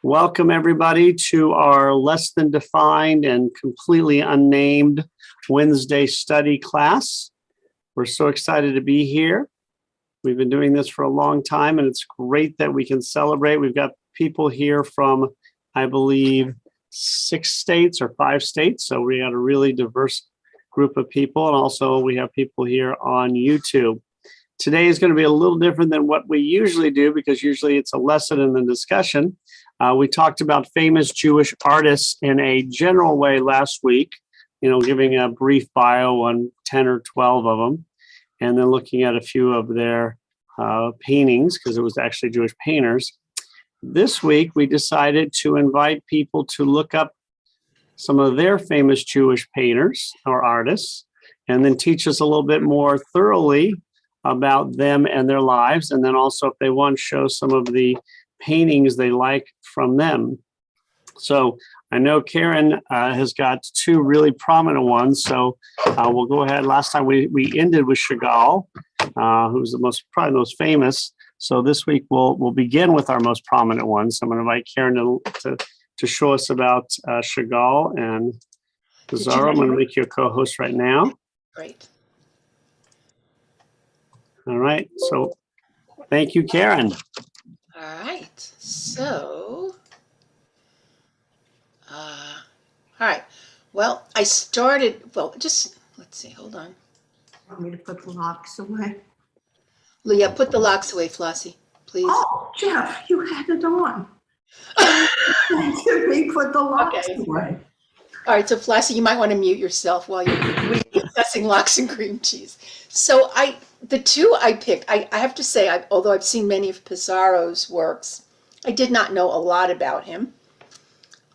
Welcome everybody to our less than defined and completely unnamed Wednesday study class. We're so excited to be here. We've been doing this for a long time and it's great that we can celebrate. We've got people here from, I believe, 6 states or 5 states. So we got a really diverse group of people. And also we have people here on YouTube. Today is going to be a little different than what we usually do because usually it's a lesson and a discussion. We talked about famous Jewish artists in a general way last week, giving a brief bio on 10 or 12 of them, and then looking at a few of their paintings because it was actually Jewish painters. This week, we decided to invite people to look up some of their famous Jewish painters or artists, and then teach us a little bit more thoroughly about them and their lives. And then also, if they want, show some of the paintings they like from them. So I know Karen has got 2 really prominent ones. So we'll go ahead. Last time we ended with Chagall, who's probably the most famous. So this week we'll begin with our most prominent ones. So I'm going to invite Karen to show us about Chagall and Pizarro. I'm going to make you a co-host right now. Great. All right. So thank you, Karen. All right. So, all right. Well, I started, let's see, hold on. Want me to put the locks away? Leah, put the locks away, Flossie, please. Oh, Jeff, you had it on. Me put the locks away. All right, so Flossie, you might want to mute yourself while you're discussing lox and cream cheese. So the 2 I picked, I have to say, although I've seen many of Pizarro's works, I did not know a lot about him.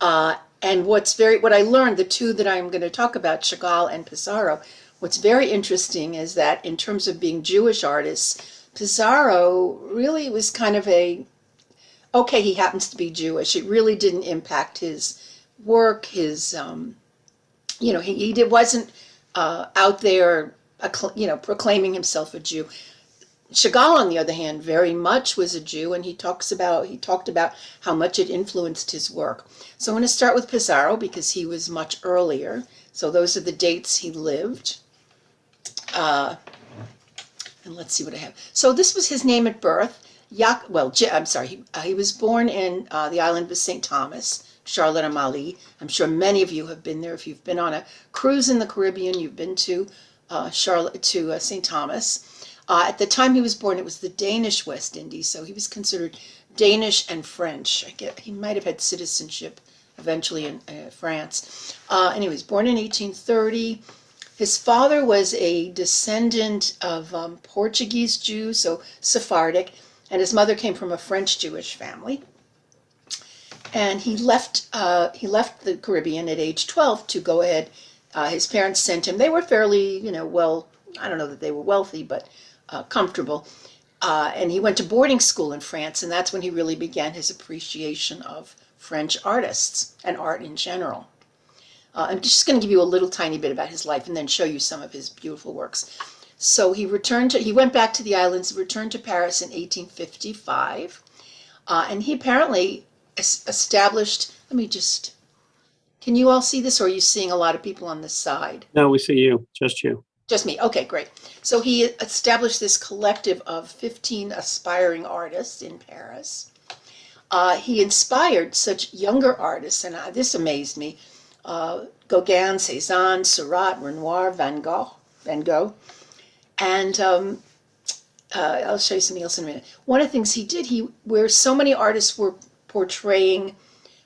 And what I learned, the 2 that I'm going to talk about, Chagall and Pizarro, what's very interesting is that in terms of being Jewish artists, Pizarro really was kind of he happens to be Jewish. It really didn't impact his work, his, he wasn't out there, proclaiming himself a Jew. Chagall, on the other hand, very much was a Jew, and he talked about how much it influenced his work. So I'm going to start with Pizarro because he was much earlier. So those are the dates he lived. And let's see what I have. So this was his name at birth. He was born in the island of St. Thomas, Charlotte Amalie. I'm sure many of you have been there. If you've been on a cruise in the Caribbean, you've been to St. Thomas. At the time he was born, it was the Danish West Indies, so he was considered Danish and French. He might have had citizenship eventually in France. And he was born in 1830. His father was a descendant of Portuguese Jews, so Sephardic, and his mother came from a French Jewish family. And he left the Caribbean at age 12 to go ahead. His parents sent him. They were fairly, I don't know that they were wealthy, but comfortable. And he went to boarding school in France, and that's when he really began his appreciation of French artists and art in general. I'm just going to give you a little tiny bit about his life and then show you some of his beautiful works. So he went back to the islands, returned to Paris in 1855, and he apparently established, can you all see this, or are you seeing a lot of people on this side? No, we see you, just you. Just me, okay, great. So he established this collective of 15 aspiring artists in Paris. He inspired such younger artists, and this amazed me, Gauguin, Cézanne, Seurat, Renoir, Van Gogh, and I'll show you something else in a minute. One of the things he did, where so many artists were portraying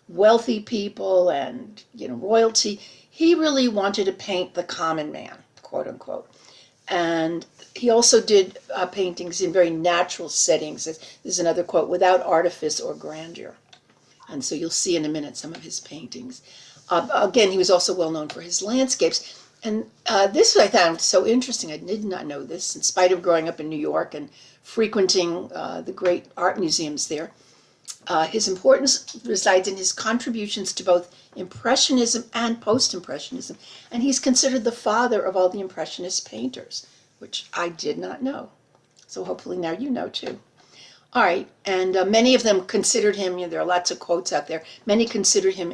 wealthy people and royalty, he really wanted to paint the common man, quote unquote. And he also did paintings in very natural settings. There's another quote, without artifice or grandeur. And so you'll see in a minute some of his paintings. Again, he was also well known for his landscapes. And this I found so interesting. I did not know this, in spite of growing up in New York and frequenting the great art museums there. His importance resides in his contributions to both Impressionism and Post-Impressionism, and he's considered the father of all the Impressionist painters, which I did not know. So hopefully now you know too. All right, and many of them considered him. There are lots of quotes out there. Many considered him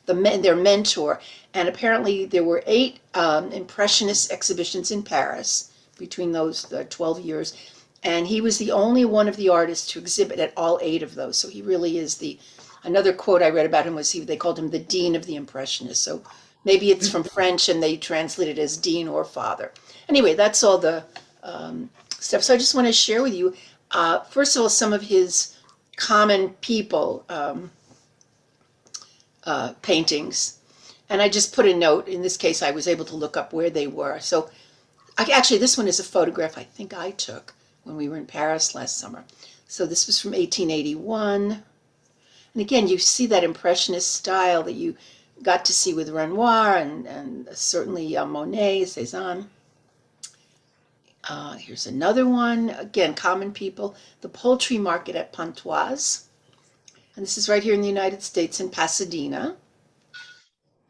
their mentor, and apparently there were 8 Impressionist exhibitions in Paris between those 12 years, and he was the only one of the artists to exhibit at all 8 of those. So he really is another quote I read about him was they called him the Dean of the Impressionists. So maybe it's from French and they translate it as Dean or Father. Anyway, that's all the stuff. So I just want to share with you, first of all, some of his common people paintings. And I just put a note. In this case, I was able to look up where they were. So actually, this one is a photograph I think I took when we were in Paris last summer. So this was from 1881. And again, you see that Impressionist style that you got to see with Renoir and certainly Monet, Cézanne. Here's another one. Again, common people. The poultry market at Pontoise. And this is right here in the United States in Pasadena.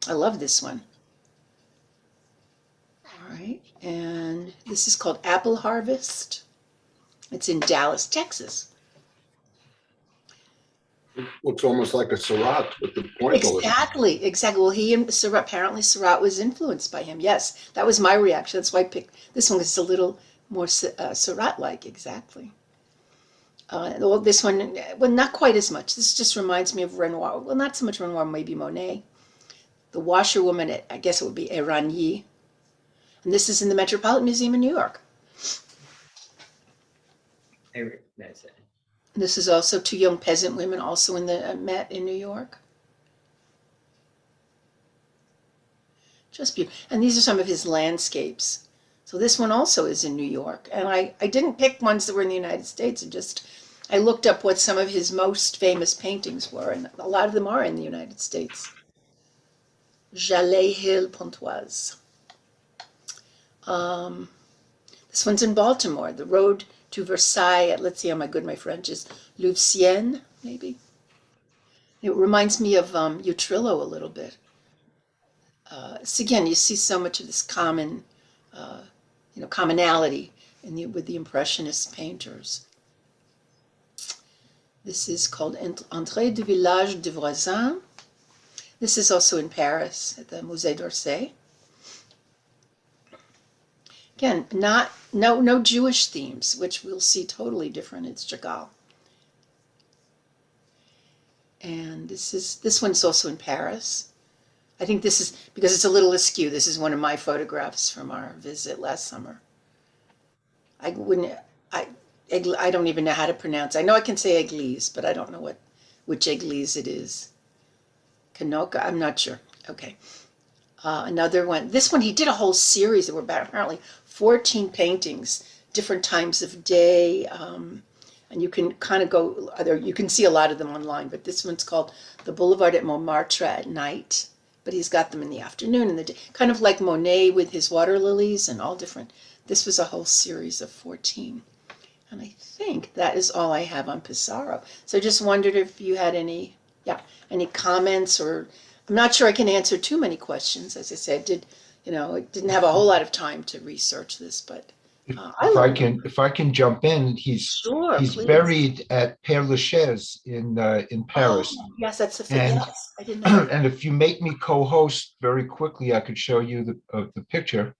I love this one. All right. And this is called Apple Harvest. It's in Dallas, Texas. Looks almost like a Seurat with the pointillist. Exactly, exactly. Well, he and Seurat, apparently Seurat was influenced by him. Yes, that was my reaction. That's why I picked this one. It's a little more Seurat-like, exactly. Well, this one, well, not quite as much. This just reminds me of Renoir. Well, not so much Renoir, maybe Monet. The washerwoman, I guess it would be Eragny. And this is in the Metropolitan Museum in New York. This is also 2 young peasant women, also in the Met in New York. Just beautiful. And these are some of his landscapes. So this one also is in New York. And I didn't pick ones that were in the United States. I looked up what some of his most famous paintings were, and a lot of them are in the United States. Jalais Hill, Pontoise. This one's in Baltimore. The road to Versailles, let's see how good my French is, Louvciennes, maybe. It reminds me of Utrillo a little bit. So again, you see so much of this commonality with the Impressionist painters. This is called Entrée du Village des Voisins. This is also in Paris at the Musée d'Orsay. Again, no Jewish themes, which we'll see totally different. It's Chagall. And this one's also in Paris. I think this is, because it's a little askew, this is one of my photographs from our visit last summer. I don't even know how to pronounce. I know I can say Église, but I don't know which Église it is. Canoca, I'm not sure. Okay. Another one. This one, he did a whole series. There were apparently 14 paintings, different times of day. And you can kind of go, you can see a lot of them online, but this one's called The Boulevard at Montmartre at Night. But he's got them in the afternoon and the day, kind of like Monet with his water lilies and all different. This was a whole series of 14. And I think that is all I have on Pizarro. So I just wondered if you had any comments, or I'm not sure I can answer too many questions. As I said, I didn't have a whole lot of time to research this, but if I can jump in, he's please. buried at Père Lachaise in Paris. Oh, yes, that's the thing. And, yes, I didn't know. And if you make me co-host very quickly, I could show you the picture.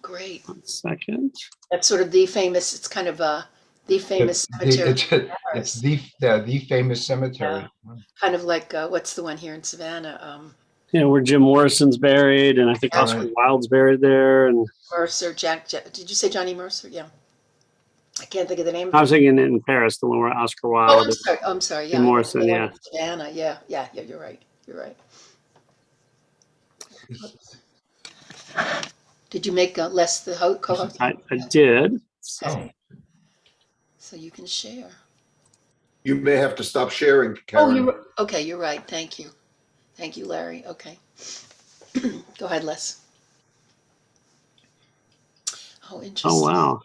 Great. 1 second. That's sort of the famous. It's kind of the famous cemetery. It's the famous cemetery. Yeah. Kind of like what's the one here in Savannah? Where Jim Morrison's buried, and I think Oscar Wilde's buried there. And Mercer, did you say Johnny Mercer? Yeah. I can't think of the name. I was thinking in Paris, the one where Oscar Wilde. I'm sorry. Yeah. Jim Morrison, yeah. Savannah, yeah. You're right. Did you make Les the co-host? I did. Oh. So you can share. You may have to stop sharing, Karen. Okay. You're right. Thank you, Larry. Okay. Go ahead, Les. Oh, interesting. Oh, wow.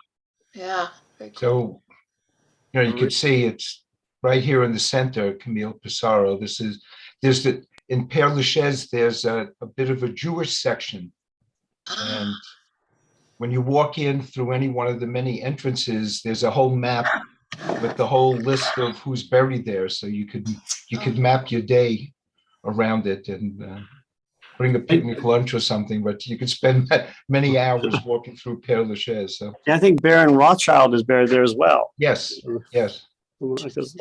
Yeah. Very cool. So, you can see it's right here in the center, Camille Pizarro. In Père Lachaise, there's a bit of a Jewish section. And when you walk in through any one of the many entrances, there's a whole map with the whole list of who's buried there. So you could map your day around it and bring a picnic lunch or something, but you could spend many hours walking through Père Lachaise. So Yeah, I think Baron Rothschild is buried there as well. yes. Because-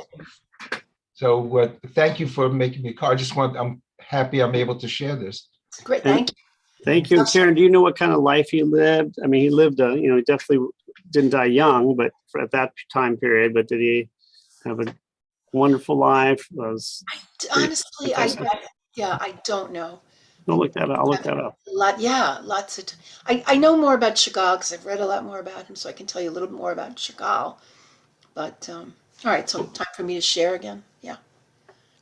So thank you for making me a card. I'm happy I'm able to share this. Great, thank you. Thank you. And Karen, do you know what kind of life he lived? I mean, he lived he definitely didn't die young, but at that time period, but did he have a wonderful life? Honestly, I don't know. I'll look that up. I'll look that up. Lots of. I know more about Chagall because I've read a lot more about him, so I can tell you a little bit more about Chagall. But all right, so time for me to share again. Yeah.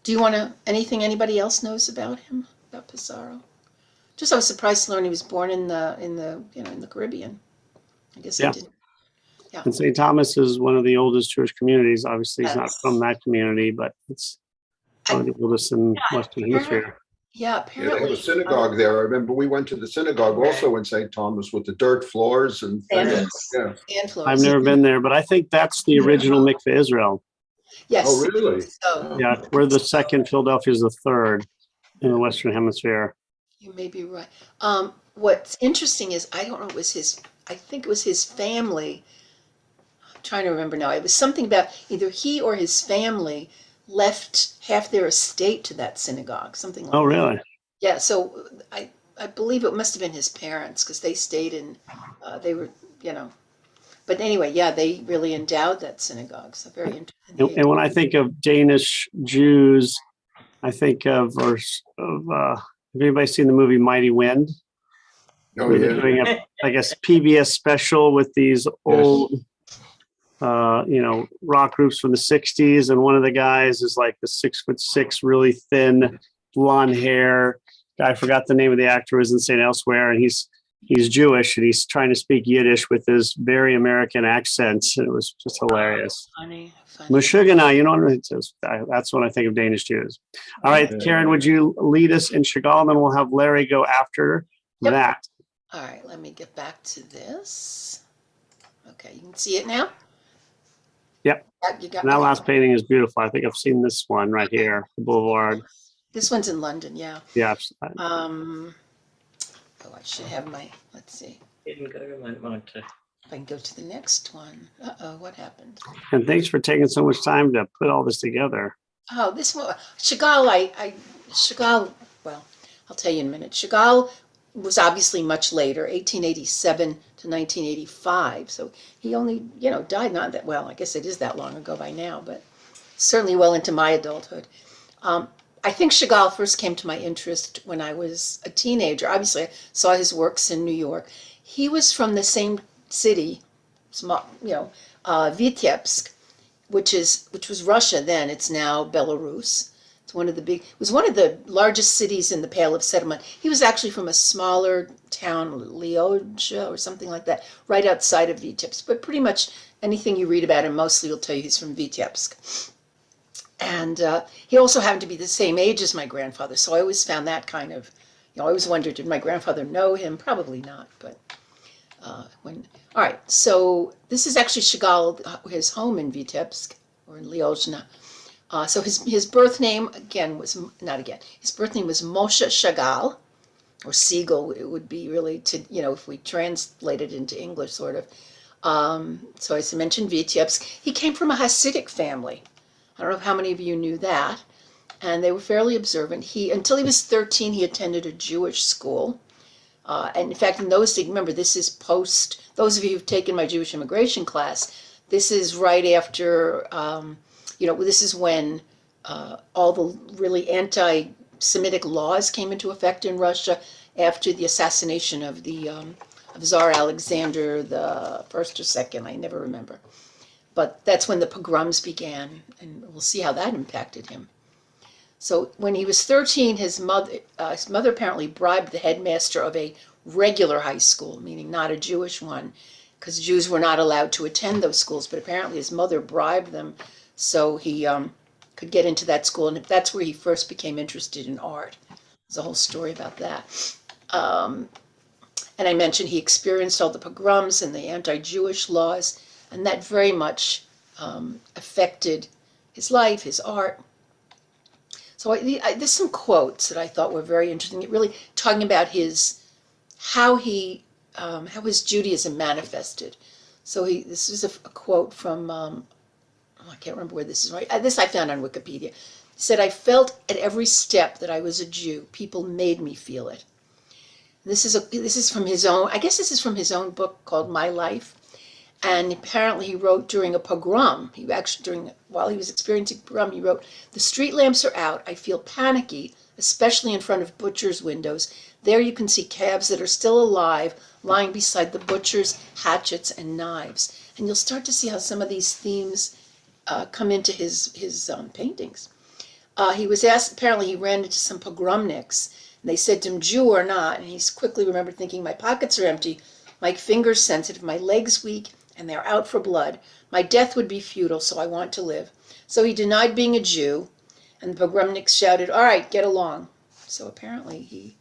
Do you want to anything anybody else knows about him, about Pizarro? Just I was surprised to learn he was born in the Caribbean. I guess I didn't. Yeah. And St. Thomas is one of the oldest Jewish communities. Obviously, he's not Yes. from that community, but it's one of the oldest in Western Hemisphere. Yeah, Yeah, apparently. they have a synagogue there. I remember we went to the synagogue also in St. Thomas with the dirt floors and things. Yeah. Sand floors. I've never been there, but I think that's the original Mikveh Israel. Yes. Oh, really? So Yeah, we're the second. Philadelphia is the third in the Western Hemisphere. you may be right. What's interesting is I don't know. I think it was his family. I'm trying to remember now. It was something about either he or his family left half their estate to that synagogue. Something like Oh, that. really? Yeah. So I believe it must have been his parents because they stayed in. They were But anyway, yeah, they really endowed that synagogue. So very interesting. And when I think of Danish Jews, I think of have anybody seen the movie Mighty Wind? Oh, Where they're yeah. doing I guess PBS special with these old, rock groups from the '60s, and one of the guys is like the 6'6", really thin, blonde hair guy. I forgot the name of the actor. Was in St. Elsewhere, and he's Jewish, and he's trying to speak Yiddish with his very American accent. And it was just hilarious. Funny. Meshuggah, you know what it is? That's when I think of Danish Jews. All right, Karen, would you lead us in Chagall, and then we'll have Larry go after that. All right, let me get back to this. Okay, you can see it now? Yep. You got And that me. last painting is beautiful. I think I've seen this one right here, the Boulevard. This one's in London, yeah. Yeah. I should have let's see. Didn't go to Montmartre. If I can go to the next one. What happened? And thanks for taking so much time to put all this together. Oh, this one, Chagall, Chagall, well, I'll tell you in a minute. Chagall was obviously much later, 1887 to 1985. So he only, died not that, well, I guess it is that long ago by now, but certainly well into my adulthood. I think Chagall first came to my interest when I was a teenager. Obviously, I saw his works in New York. He was from the same city, Vitebsk, which was Russia then. It's now Belarus. It was one of the largest cities in the Pale of Settlement. He was actually from a smaller town, Lioja or something like that, right outside of Vitebsk. But pretty much anything you read about him mostly will tell you he's from Vitebsk. And he also happened to be the same age as my grandfather, so I always found that kind of, I always wondered, did my grandfather know him? Probably not, but all right, so this is actually Chagall, his home in Vitebsk, or in Lyozhna. So his birth name, his birth name was Moshe Chagall, or Siegel, it would be really if we translate it into English, sort of. So as I mentioned, Vitebsk. He came from a Hasidic family. I don't know how many of you knew that. And they were fairly observant. Until he was 13, he attended a Jewish school. And in fact, in those days, remember, this is those of you who've taken my Jewish immigration class, this is right after, this is when all the really anti-Semitic laws came into effect in Russia after the assassination of of Tsar Alexander the first or second, I never remember. But that's when the pogroms began, and we'll see how that impacted him. So when he was 13, his mother apparently bribed the headmaster of a regular high school, meaning not a Jewish one, because Jews were not allowed to attend those schools. But apparently his mother bribed them so he could get into that school, and that's where he first became interested in art. There's a whole story about that. And I mentioned he experienced all the pogroms and the anti-Jewish laws, and that very much affected his life, his art. So there's some quotes that I thought were very interesting. It really talking about how his Judaism manifested. So this is a quote from I can't remember where this is. Right, this I found on Wikipedia. He said, "I felt at every step that I was a Jew. People made me feel it." This is from his own. I guess this is from his own book called My Life. And apparently he wrote during a pogrom. While he was experiencing pogrom, he wrote, "The street lamps are out. I feel panicky, especially in front of butchers' windows. There you can see calves that are still alive, lying beside the butchers, hatchets, and knives." And you'll start to see how some of these themes come into his paintings. He was asked. Apparently, he ran into some pogromniks, and they said to him, "Jew or not?" And he quickly remembered thinking, "My pockets are empty, my fingers sensitive, my legs weak, and they're out for blood. My death would be futile, so I want to live." So he denied being a Jew, and the pogromniks shouted, "All right, get along." So apparently he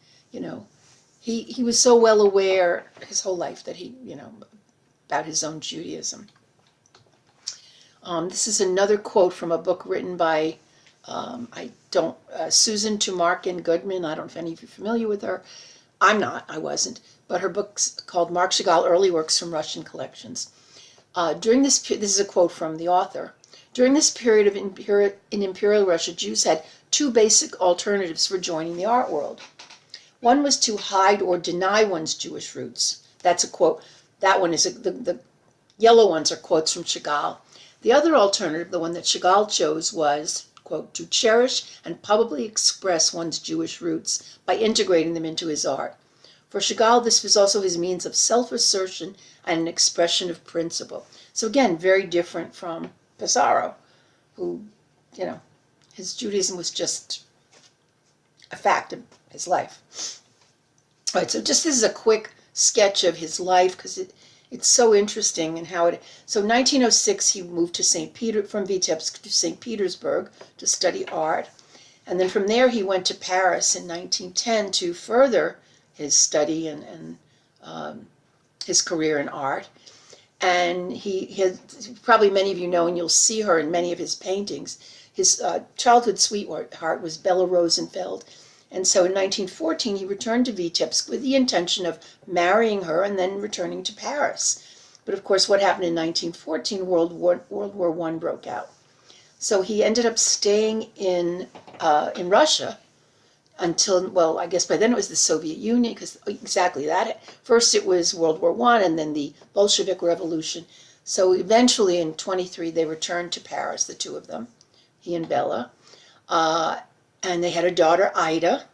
was so well aware his whole life that he, about his own Judaism. This is another quote from a book written by Susan Tumarkin Goodman. I don't know if any of you are familiar with her. I wasn't. But her book's called Marc Chagall, Early Works from Russian Collections. This is a quote from the author. "During this period in Imperial Russia, Jews had two basic alternatives for joining the art world. One was to hide or deny one's Jewish roots." That's a quote. That one is the yellow ones are quotes from Chagall. "The other alternative, the one that Chagall chose, was, quote, to cherish and publicly express one's Jewish roots by integrating them into his art. For Chagall, this was also his means of self-assertion and an expression of principle." So again, very different from Pizarro, who, his Judaism was just a fact of his life. All right, so this is a quick sketch of his life because it's so interesting and how it. So 1906, he moved to from Vitebsk to St. Petersburg to study art, and then from there he went to Paris in 1910 to further his study and his career in art. And he had, probably many of you know, and you'll see her in many of his paintings, his childhood sweetheart was Bella Rosenfeld. And so in 1914, he returned to Vitebsk with the intention of marrying her and then returning to Paris. But of course, what happened in 1914, World War I broke out. So he ended up staying in Russia until, well, I guess by then it was the Soviet Union, because exactly that. First it was World War I and then the Bolshevik Revolution. So eventually in 1923, they returned to Paris, the two of them, he and Bella. And they had a daughter, Ida.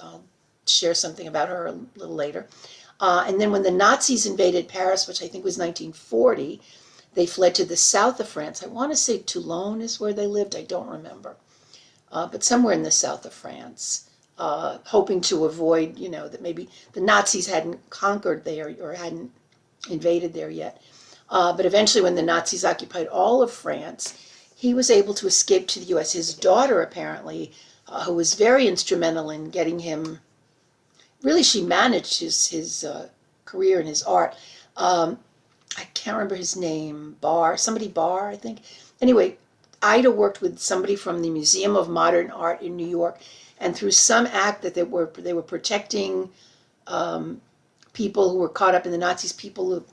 I'll share something about her a little later. And then when the Nazis invaded Paris, which I think was 1940, they fled to the south of France. I want to say Toulon is where they lived. I don't remember. But somewhere in the south of France, hoping to avoid, that maybe the Nazis hadn't conquered there or hadn't invaded there yet. But eventually when the Nazis occupied all of France, he was able to escape to the U.S. His daughter, apparently, who was very instrumental in getting him, really she managed his career and his art. I can't remember his name, Barr, I think. Anyway, Ida worked with somebody from the Museum of Modern Art in New York, and through some act that they were protecting people who were caught up in the Nazis, people who,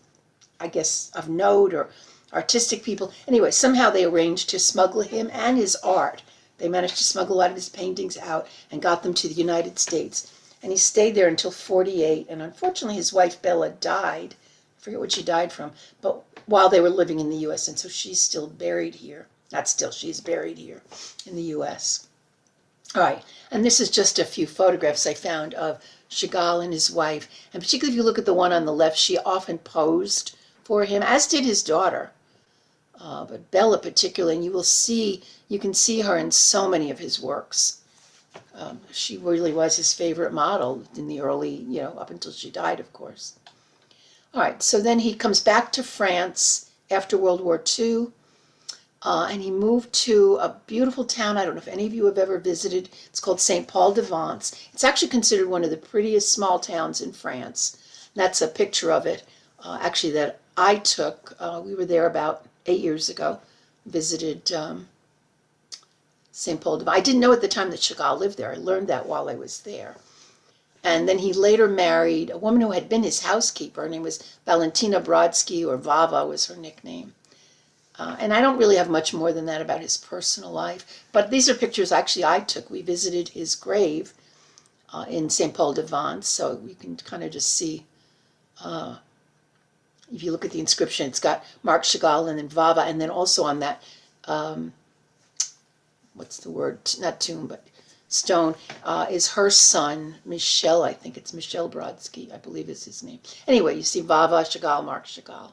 I guess, of note or artistic people. Anyway, somehow they arranged to smuggle him and his art. They managed to smuggle a lot of his paintings out and got them to the United States. And he stayed there until 1948. And unfortunately, his wife, Bella, died. I forget what she died from. But while they were living in the U.S. And so she's still buried here. Not still, she's buried here in the U.S. All right. And this is just a few photographs I found of Chagall and his wife. And particularly if you look at the one on the left, she often posed for him, as did his daughter. But Bella particularly, and you can see her in so many of his works. She really was his favorite model in the early, up until she died, of course. All right, so then he comes back to France after World War II, and he moved to a beautiful town. I don't know if any of you have ever visited. It's called Saint Paul de Vence. It's actually considered one of the prettiest small towns in France. That's a picture of it, actually, that I took. We were there about 8 years ago, visited St. Paul. I didn't know at the time that Chagall lived there. I learned that while I was there. And then he later married a woman who had been his housekeeper. Her name was Valentina Brodsky, or Vava was her nickname. And I don't really have much more than that about his personal life. But these are pictures actually I took. We visited his grave in St. Paul de Vence. So you can kind of just see, if you look at the inscription, it's got Marc Chagall and then Vava. And then also on that, what's the word? Not tomb, but stone, is her son, Michel. I think it's Michel Brodsky, I believe is his name. Anyway, you see Vava, Chagall, Marc Chagall.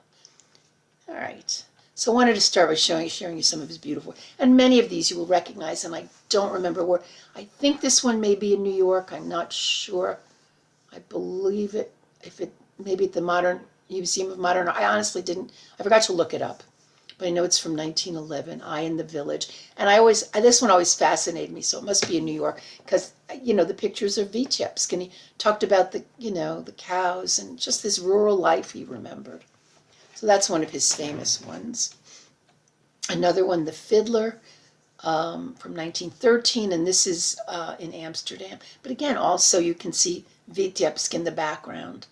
All right. So I wanted to start by sharing you some of his beautiful, and many of these you will recognize, and I don't remember where. I think this one may be in New York. I'm not sure. I believe it, maybe at the Museum of Modern Art. I honestly didn't, I forgot to look it up. But I know it's from 1911, I in the Village. And this one always fascinated me, so it must be in New York, because, the pictures are Vitebsk, and he talked about the cows and just this rural life he remembered. So that's one of his famous ones. Another one, The Fiddler, from 1913, and this is in Amsterdam. But again, also you can see Vitebsk in the background.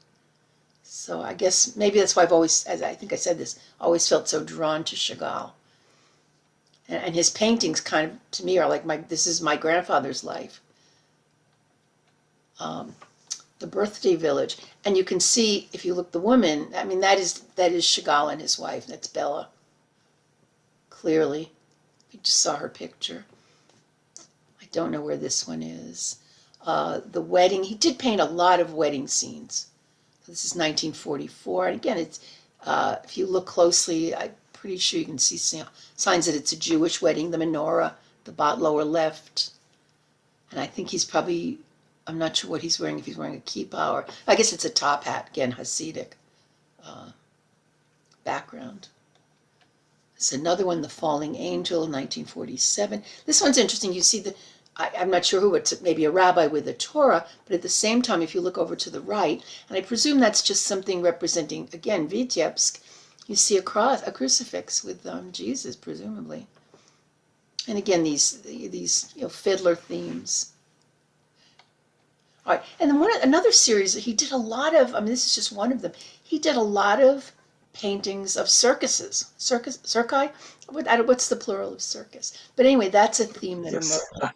So I guess maybe that's why I've always, as I think I said this, always felt so drawn to Chagall. And his paintings kind of, to me, are like this is my grandfather's life. The Birthday Village. And you can see, if you look, the woman, I mean, that is Chagall and his wife. That's Bella. Clearly. You just saw her picture. I don't know where this one is. The wedding. He did paint a lot of wedding scenes. This is 1944. And again, it's if you look closely, I'm pretty sure you can see signs that it's a Jewish wedding. The menorah, the lower left. And I think he's probably, I'm not sure what he's wearing, if he's wearing a kippah, or I guess it's a top hat, again, Hasidic background. There's another one, The Falling Angel, 1947. This one's interesting. You see I'm not sure who, it's maybe a rabbi with a Torah, but at the same time, if you look over to the right, and I presume that's just something representing, again, Vitebsk, you see a cross, a crucifix with Jesus, presumably. And again, these fiddler themes. All right, and then another series, he did a lot of, this is just one of them, he did a lot of paintings of circuses. Circi? What's the plural of circus? But anyway, that's a theme that emerged.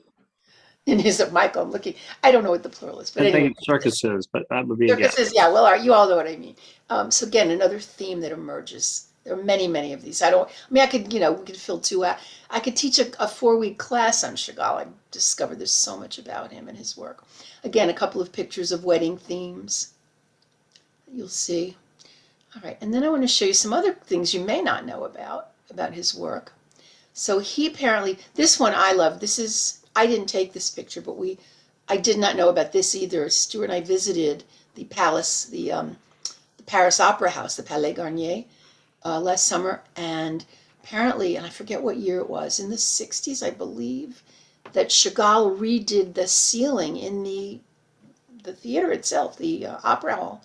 In his, Michael, I'm looking, I don't know what the plural is, but I anyway. think it's circuses, but that would be a guess. Circuses, yeah, well, you all know what I mean. So again, another theme that emerges. There are many, many of these. I could, we could fill 2 hours. I could teach a 4-week class on Chagall. I discovered there's so much about him and his work. Again, a couple of pictures of wedding themes. You'll see. All right, and then I want to show you some other things you may not know about his work. So he apparently, this one I love. This is, I didn't take this picture, but I did not know about this either. Stuart and I visited the palace, the Paris Opera House, the Palais Garnier, last summer, and apparently, and I forget what year it was, in the 60s, I believe, that Chagall redid the ceiling in the theater itself, the opera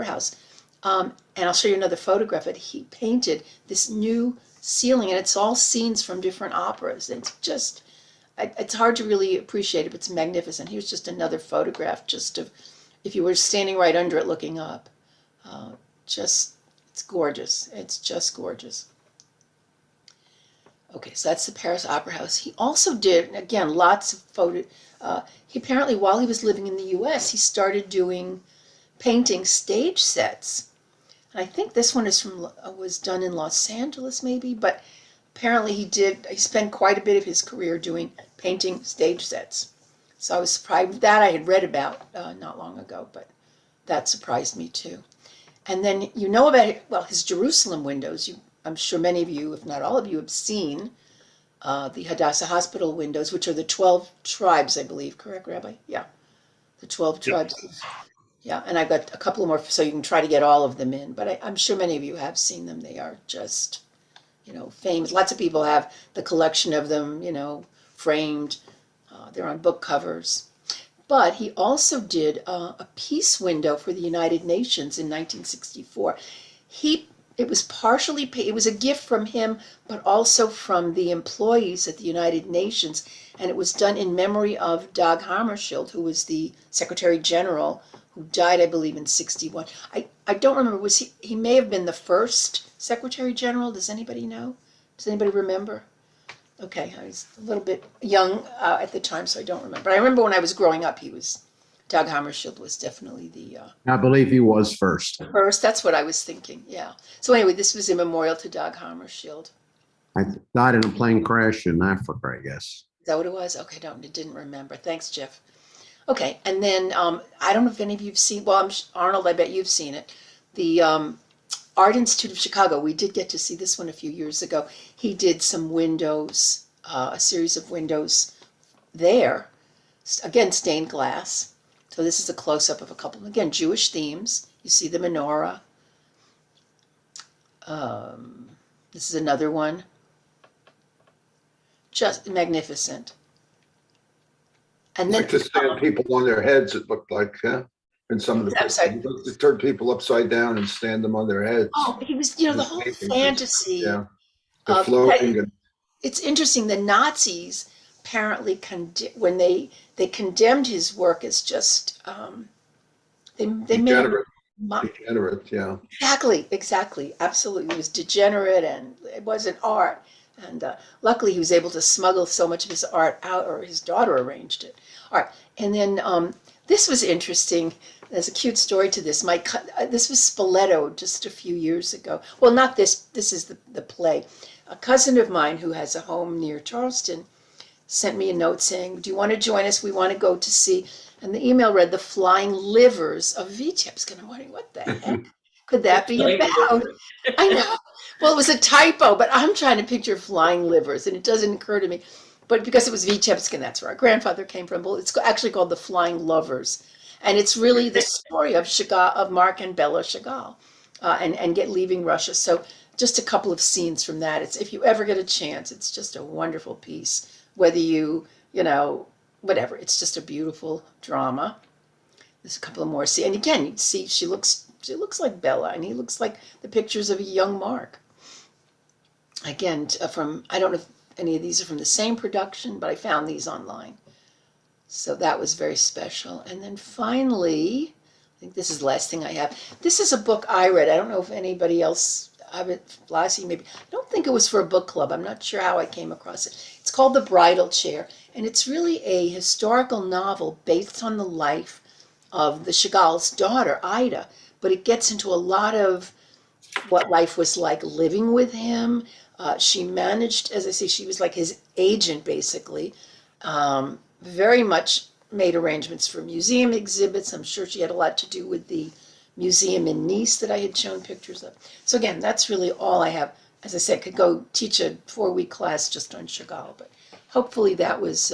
house. And I'll show you another photograph of it. He painted this new ceiling, and it's all scenes from different operas. It's just, it's hard to really appreciate it, but it's magnificent. Here's just another photograph, just of, if you were standing right under it looking up. It's gorgeous. It's just gorgeous. Okay, so that's the Paris Opera House. He also did, again, lots of he apparently, while he was living in the U.S., he started painting stage sets. And I think this one was done in Los Angeles, maybe, but apparently he spent quite a bit of his career painting stage sets. So I was surprised. That I had read about not long ago, but that surprised me too. And then about his Jerusalem windows. I'm sure many of you, if not all of you, have seen the Hadassah Hospital windows, which are the 12 tribes, I believe. Correct, Rabbi? Yeah, the 12 tribes. Yeah, and I've got a couple more, so you can try to get all of them in. But I'm sure many of you have seen them. They are just, famous. Lots of people have the collection of them, framed. They're on book covers. But he also did a peace window for the United Nations in 1964. It was partially paid, it was a gift from him, but also from the employees at the United Nations. And it was done in memory of Dag Hammarskjöld, who was the Secretary General, who died, I believe, in 61. I don't remember, he may have been the first Secretary General. Does anybody know? Does anybody remember? Okay, I was a little bit young at the time, so I don't remember. I remember when I was growing up, Dag Hammarskjöld was definitely the I believe he was first. first. That's what I was thinking, yeah. So anyway, this was a memorial to Dag Hammarskjöld. I died in a plane crash in Africa, I guess. Is that what it was? Okay, didn't remember. Thanks, Jeff. Okay, and then I don't know if any of you've seen, well, Arnold, I bet you've seen it. The Art Institute of Chicago, we did get to see this one a few years ago. He did some windows, a series of windows there, again, stained glass. So this is a close-up of a couple, again, Jewish themes. You see the menorah. This is another one. Just magnificent. And then Like to stand people on their heads, it looked like, yeah. And some of the, I'm sorry. to turn people upside down and stand them on their heads. Oh, he was, the whole fantasy. Yeah. They're floating and It's interesting. The Nazis apparently when they condemned his work as just they made him degenerate, yeah. exactly, absolutely. It was degenerate and it wasn't art. And luckily, he was able to smuggle so much of his art out, or his daughter arranged it. All right, and then this was interesting. There's a cute story to this. This was Spoleto just a few years ago. Well, not this. This is the play. A cousin of mine who has a home near Charleston sent me a note saying, "Do you want to join us? We want to go to see." And the email read, "The Flying Livers of Vitebsk." And I'm wondering, what the heck could that be about? I know. Well, it was a typo, but I'm trying to picture flying livers, and it doesn't occur to me. But because it was Vitebsk, and that's where our grandfather came from, well, it's actually called The Flying Lovers. And it's really the story of Chagall, of Mark and Bella Chagall, and leaving Russia. So just a couple of scenes from that. It's, if you ever get a chance, it's just a wonderful piece. Whether whatever, it's just a beautiful drama. There's a couple of more scenes. And again, you see, she looks like Bella, and he looks like the pictures of a young Mark. Again, I don't know if any of these are from the same production, but I found these online. So that was very special. And then finally, I think this is the last thing I have. This is a book I read. I don't know if anybody else, Lassie maybe. I don't think it was for a book club. I'm not sure how I came across it. It's called The Bridal Chair, and it's really a historical novel based on the life of the Chagall's daughter, Ida. But it gets into a lot of what life was like living with him. She managed, as I say, she was like his agent, basically. Very much made arrangements for museum exhibits. I'm sure she had a lot to do with the museum in Nice that I had shown pictures of. So again, that's really all I have. As I said, could go teach a 4-week class just on Chagall, but hopefully that was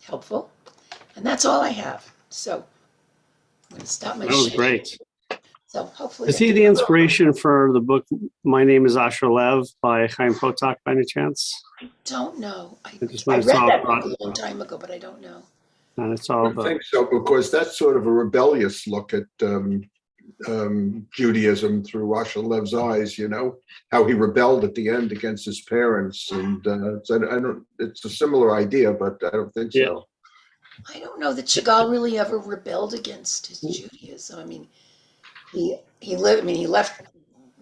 helpful. And that's all I have. So I'm going to stop my That was sharing. great. So hopefully. Is he the inspiration for the book My Name is Asher Lev by Chaim Potok by any chance? I don't know. I just read when it's all that book brought- a long time ago, but I don't know. And it's I all don't think so, because that's sort of a rebellious look at Judaism through Asher Lev's eyes, how he rebelled at the end against his parents. And so it's a similar idea, but I don't think so. I don't know that Chagall really ever rebelled against his Judaism. I mean, he left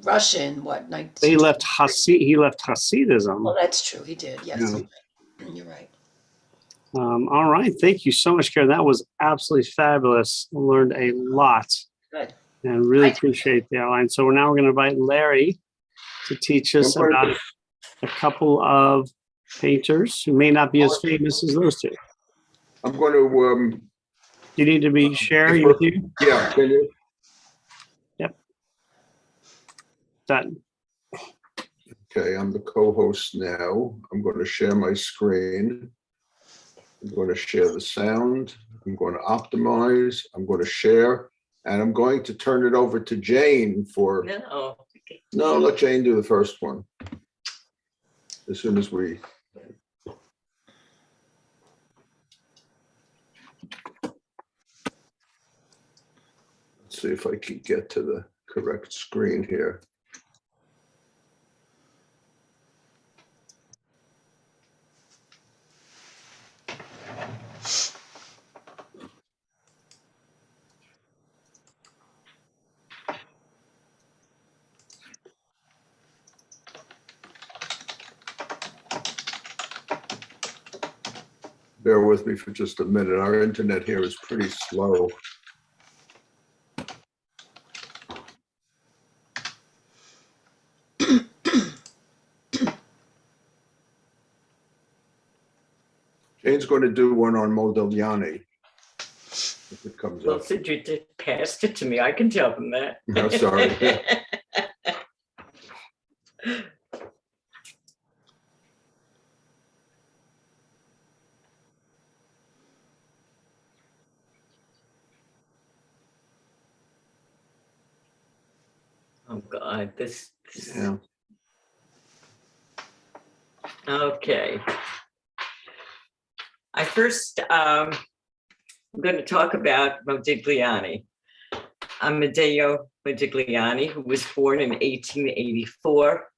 Russia in what, 19... He left Hasidism. Well, that's true. He did. Yes, Yeah. You're right. All right. Thank you so much, Karen. That was absolutely fabulous. I learned a lot. Good. And really appreciate the outline. So now we're going to invite Larry to teach us about a couple of painters who may not be as famous as those two. I'm going to... You need to be sharing with you? Yeah, can you? Yep. Done. Okay, I'm the co-host now. I'm going to share my screen. I'm going to share the sound. I'm going to optimize. I'm going to share. And I'm going to turn it over to Jane for... No, let Jane do the first one. As soon as we... Let's see if I can get to the correct screen here. Bear with me for just a minute. Our internet here is pretty slow. Jane's going to do one on Modigliani. If it comes Well, up. since you passed it to me, I can tell them that. No, sorry. Oh, God, this. Yeah. Okay. I first, I'm going to talk about Modigliani. Amadeo Metigliani, who was born in 1884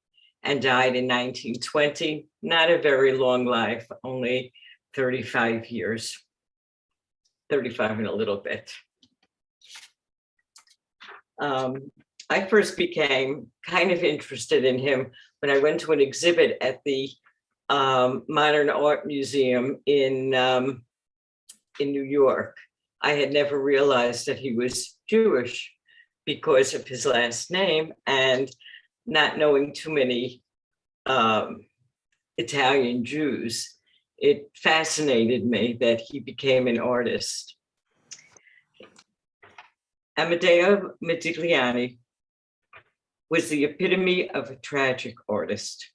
and died in 1920. Not a very long life, only 35 years, 35 and a little bit. I first became kind of interested in him when I went to an exhibit at the Modern Art Museum in New York. I had never realized that he was Jewish because of his last name, and not knowing too many Italian Jews, it fascinated me that he became an artist. Amadeo Metigliani was the epitome of a tragic artist.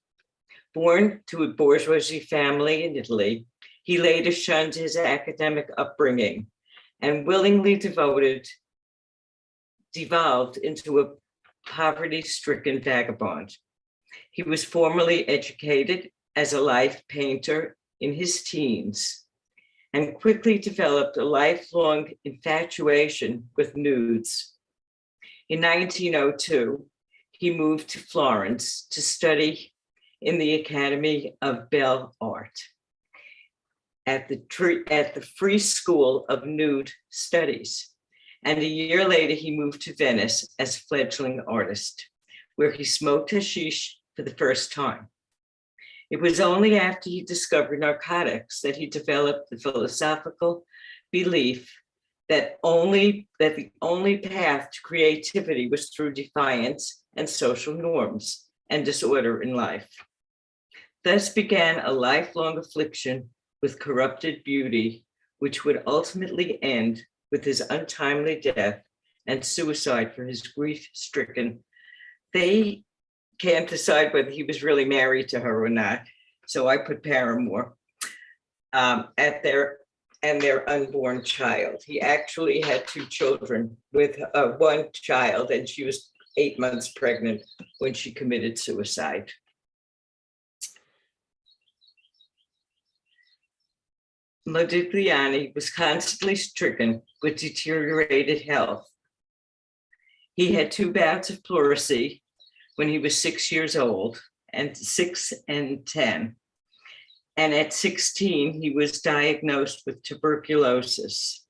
Born to a bourgeoisie family in Italy, he later shunned his academic upbringing and willingly devolved into a poverty-stricken vagabond. He was formally educated as a life painter in his teens and quickly developed a lifelong infatuation with nudes. In 1902, he moved to Florence to study in the Academy of Belle Art at the Free School of Nude Studies. And a year later, he moved to Venice as a fledgling artist, where he smoked hashish for the first time. It was only after he discovered narcotics that he developed the philosophical belief that the only path to creativity was through defiance and social norms and disorder in life. Thus began a lifelong affliction with corrupted beauty, which would ultimately end with his untimely death and suicide for his grief-stricken. They can't decide whether he was really married to her or not, so I put paramour at their unborn child. He actually had 2 children with one child, and she was 8 months pregnant when she committed suicide. Modigliani was constantly stricken with deteriorated health. He had 2 bouts of pleurisy when he was 6 years old, and 6 and 10. And at 16, he was diagnosed with tuberculosis.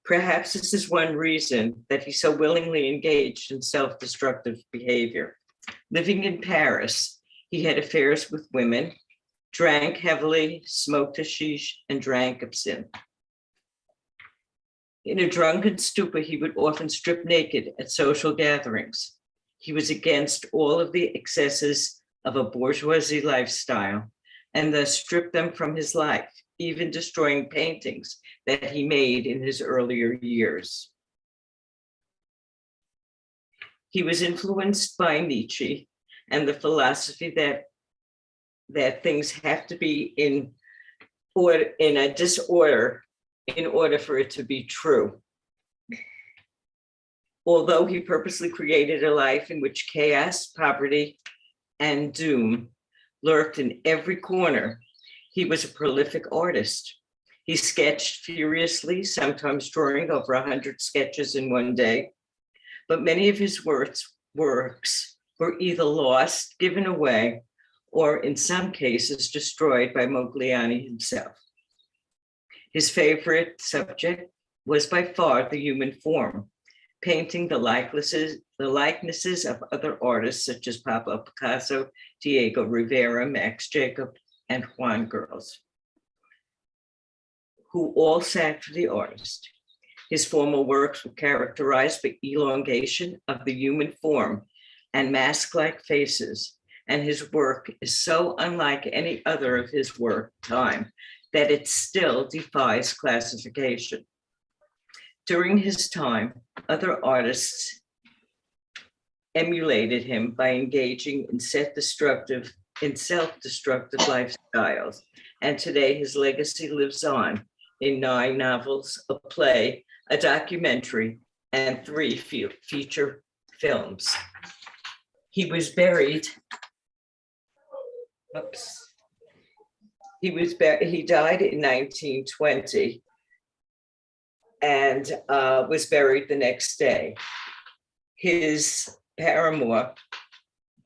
Perhaps this is one reason that he so willingly engaged in self-destructive behavior. Living in Paris, he had affairs with women, drank heavily, smoked hashish, and drank absinthe. In a drunken stupor, he would often strip naked at social gatherings. He was against all of the excesses of a bourgeoisie lifestyle and thus stripped them from his life, even destroying paintings that he made in his earlier years. He was influenced by Nietzsche and the philosophy that things have to be in a disorder in order for it to be true. Although he purposely created a life in which chaos, poverty, and doom lurked in every corner, he was a prolific artist. He sketched furiously, sometimes drawing over 100 sketches in one day. But many of his works were either lost, given away, or in some cases destroyed by Modigliani himself. His favorite subject was by far the human form, painting the likenesses of other artists such as Pablo Picasso, Diego Rivera, Max Jacob, and Juan Girls, who all sat for the artist. His formal works were characterized by elongation of the human form and mask-like faces, and his work is so unlike any other of his work time that it still defies classification. During his time, other artists emulated him by engaging in self-destructive lifestyles, and today his legacy lives on in 9 novels, a play, a documentary, and 3 feature films. He was buried. He died in 1920 and was buried the next day. His paramour,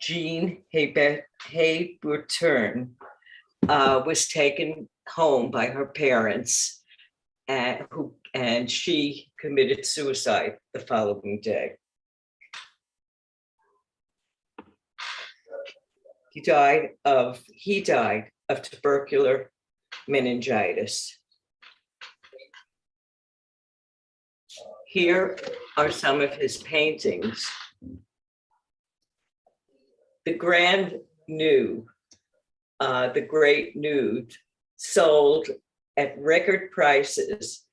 Jean Hayburton, was taken home by her parents, and she committed suicide the following day. He died of tubercular meningitis. Here are some of his paintings. The Grand Nude, the Great Nude, sold at record prices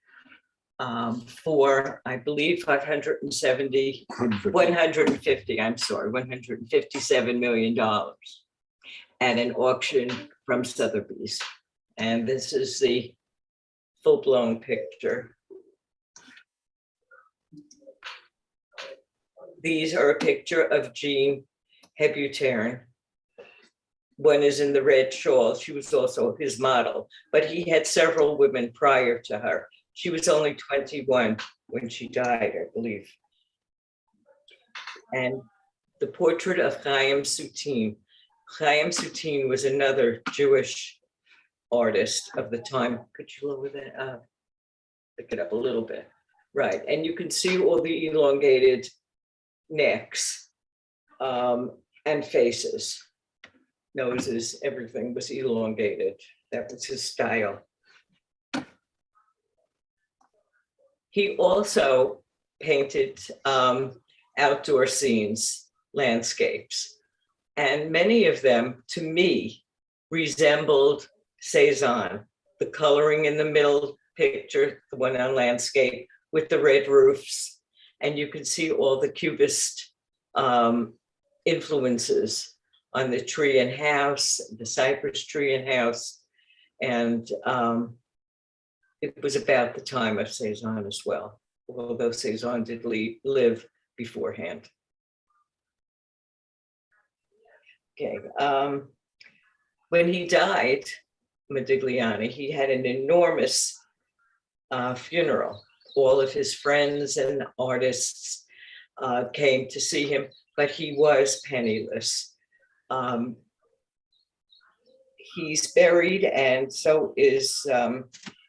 for, I believe, $157 million at an auction from Sotheby's. And this is the full-blown picture. These are a picture of Jean Hayburton. One is in the red shawl. She was also his model, but he had several women prior to her. She was only 21 when she died, I believe. And the portrait of Chaim Soutine. Chaim Soutine was another Jewish artist of the time. Could you lower that up? Pick it up a little bit. Right, and you can see all the elongated necks and faces. Noses, everything was elongated. That was his style. He also painted outdoor scenes, landscapes, and many of them, to me, resembled Cezanne. The coloring in the middle picture, the one on landscape with the red roofs, and you can see all the Cubist influences on the tree and house, the cypress tree and house. And it was about the time of Cezanne as well, although Cezanne did live beforehand. Okay, when he died, Modigliani, he had an enormous funeral. All of his friends and artists came to see him, but he was penniless. He's buried, and so is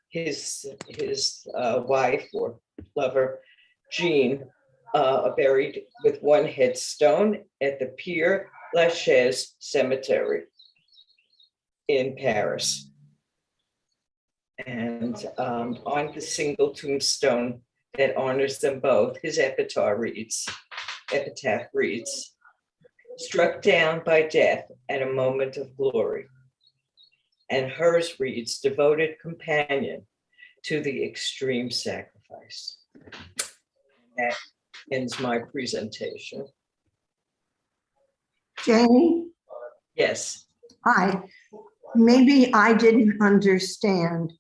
his wife or lover, Jean, buried with one headstone at the Père Lachaise Cemetery in Paris. And on the single tombstone that honors them both, his epitaph reads, "Struck down by death at a moment of glory." And hers reads, "Devoted companion to the extreme sacrifice." That ends my presentation. Janie, Yes. hi. Maybe I didn't understand.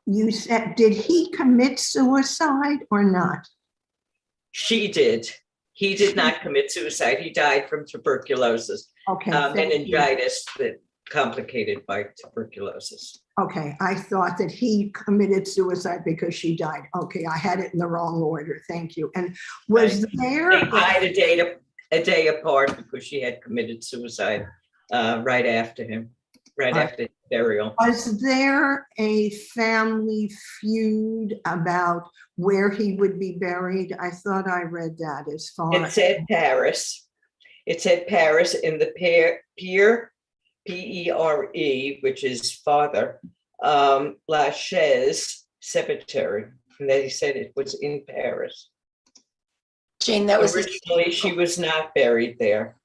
You said, did he commit suicide or not? She did. He did not commit suicide. He died from tuberculosis, Okay. thank you. meningitis that complicated by tuberculosis. Okay, I thought that he committed suicide because she died. Okay, I had it in the wrong order. Thank you. And was there, They died a day apart because she had committed suicide right after him, right after his burial. was there a family feud about where he would be buried? I thought I read that as far. It said Paris. It said Paris in the Pere, P-E-R-E, which is Father, Lachaise Cemetery. And they said it was in Paris. Jane, that was Originally, she was not buried there.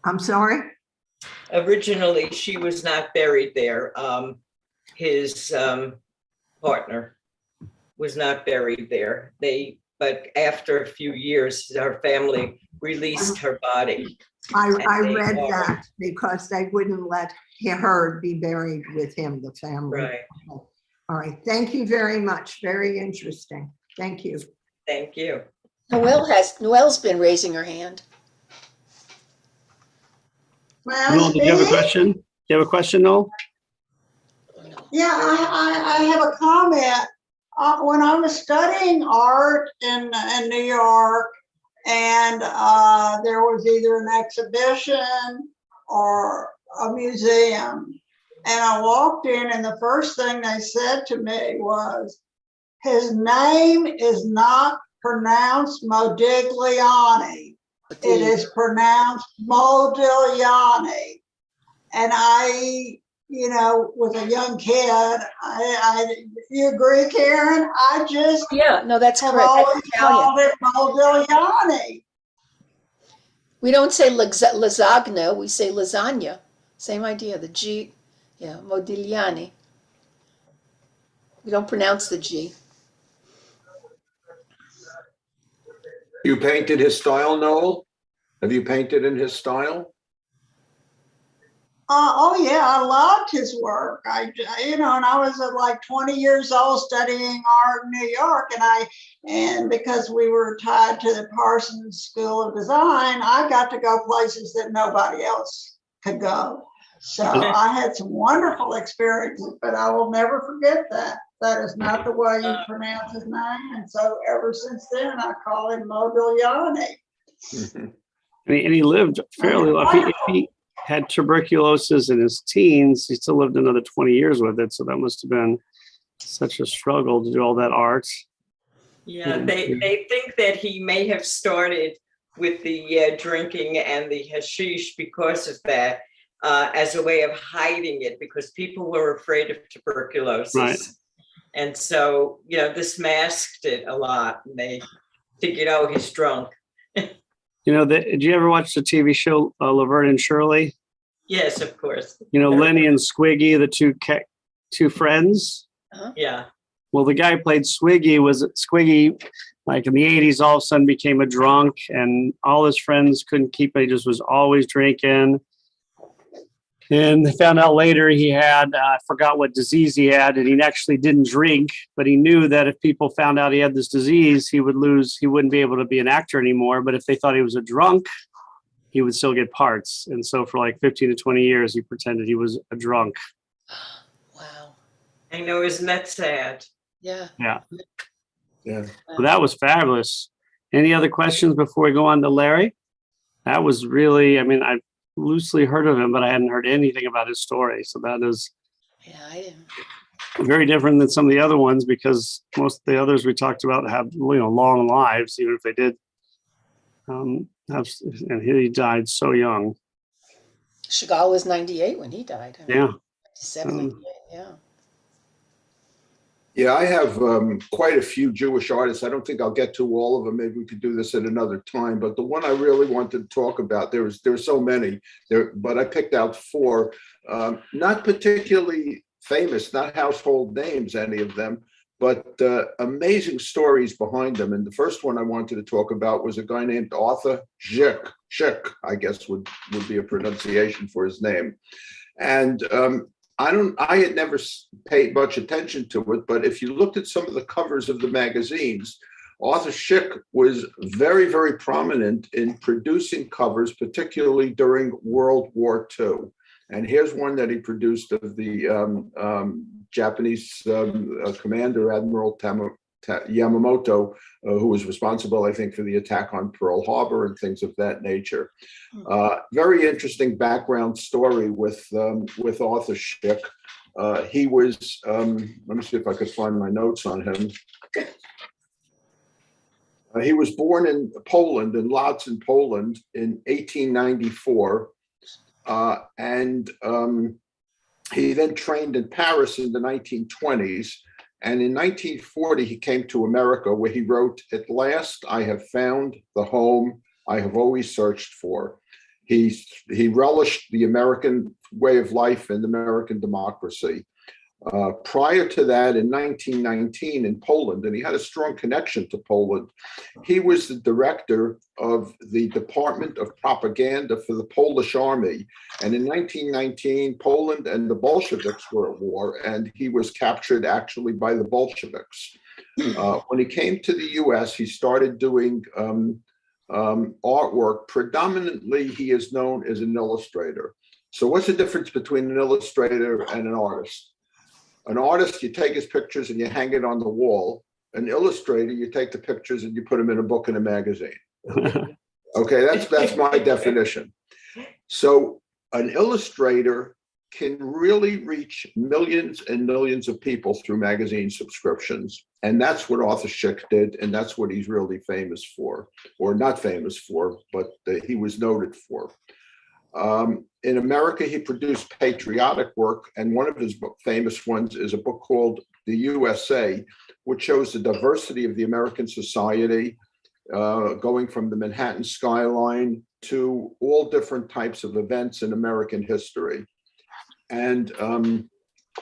I'm sorry? Originally, she was not buried there. His partner was not buried there. But after a few years, her family released her body. I they read are. that because they wouldn't let her be buried with him, the family. Right. All right, thank you very much. Very interesting. Thank you. Thank you. Noelle's been raising her hand. Noel, did you have a question? Do you have a question, Noel? Yeah, I have a comment. When I was studying art in New York, and there was either an exhibition or a museum, and I walked in, and the first thing they said to me was, his name is not pronounced Modigliani. It is pronounced Modigliani. And I, was a young kid. You agree, Karen? I just Yeah, no, that's have correct. always That's Italian. called it Modigliani. We don't say lasagna, we say lasagna. Same idea, the G, Modigliani. We don't pronounce the G. You painted his style, Noel? Have you painted in his style? Oh yeah, I loved his work. And I was like 20 years old studying art in New York, and because we were tied to the Parsons School of Design, I got to go places that nobody else could go. So I had some wonderful experiences, but I will never forget that. That is not the way you pronounce his name, and so ever since then, I call him Modigliani. And he lived fairly long. If he had tuberculosis in his teens, he still lived another 20 years with it. So that must have been such a struggle to do all that art. Yeah, they think that he may have started with the drinking and the hashish because of that, as a way of hiding it, because people were afraid of tuberculosis. Right. And so, this masked it a lot. And they figured, oh, he's drunk. Did you ever watch the TV show Laverne and Shirley? Yes, of course. Lenny and Squiggy, the two friends. Yeah. Well, the guy who played Squiggy, like in the 80s, all of a sudden became a drunk, and all his friends couldn't keep it. He just was always drinking. And they found out later he had, I forgot what disease he had, and he actually didn't drink, but he knew that if people found out he had this disease, he wouldn't be able to be an actor anymore. But if they thought he was a drunk, he would still get parts. And so for like 15 to 20 years, he pretended he was a drunk. Wow. I know, isn't that sad? Yeah. Yeah. Yeah. Well, that was fabulous. Any other questions before we go on to Larry? That was really, I've loosely heard of him, but I hadn't heard anything about his story. So that is I didn't. very different than some of the other ones, because most of the others we talked about have, long lives, even if they did and he died so young. Chagall was 98 when he died. Yeah. 97, 98, yeah. Yeah, I have quite a few Jewish artists. I don't think I'll get to all of them. Maybe we could do this at another time. But the one I really wanted to talk about, there's so many there, but I picked out four, not particularly famous, not household names, any of them, but amazing stories behind them. And the first one I wanted to talk about was a guy named Arthur Schick. Schick, I guess would be a pronunciation for his name. And I had never paid much attention to it, but if you looked at some of the covers of the magazines, Arthur Schick was very, very prominent in producing covers, particularly during World War II. And here's one that he produced of the Japanese commander, Admiral Yamamoto, who was responsible, I think, for the attack on Pearl Harbor and things of that nature. Very interesting background story with Arthur Schick. He was, let me see if I could find my notes on him. He was born in Poland, in Lodz in Poland in 1894. And he then trained in Paris in the 1920s. And in 1940, he came to America, where he wrote, "At last, I have found the home I have always searched for." He relished the American way of life and American democracy. Prior to that, in 1919 in Poland, and he had a strong connection to Poland, he was the director of the Department of Propaganda for the Polish Army. And in 1919, Poland and the Bolsheviks were at war, and he was captured actually by the Bolsheviks. When he came to the US, he started doing artwork. Predominantly, he is known as an illustrator. So what's the difference between an illustrator and an artist? An artist, you take his pictures and you hang it on the wall. An illustrator, you take the pictures and you put them in a book and a magazine. Okay, that's my definition. So an illustrator can really reach millions and millions of people through magazine subscriptions. And that's what Arthur Schick did, and that's what he's really famous for, or not famous for, but he was noted for. In America, he produced patriotic work, and one of his famous ones is a book called The USA, which shows the diversity of the American society, going from the Manhattan skyline to all different types of events in American history. And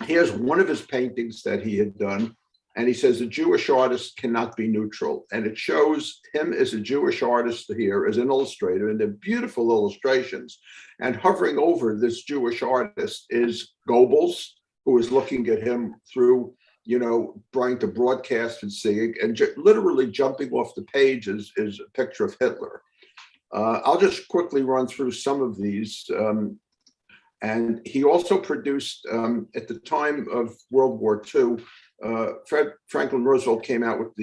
here's one of his paintings that he had done. And he says, "A Jewish artist cannot be neutral." And it shows him as a Jewish artist here, as an illustrator, and they're beautiful illustrations. And hovering over this Jewish artist is Goebbels, who is looking at him through, trying to broadcast and see, and literally jumping off the page is a picture of Hitler. I'll just quickly run through some of these. And he also produced, at the time of World War II, Franklin Roosevelt came out with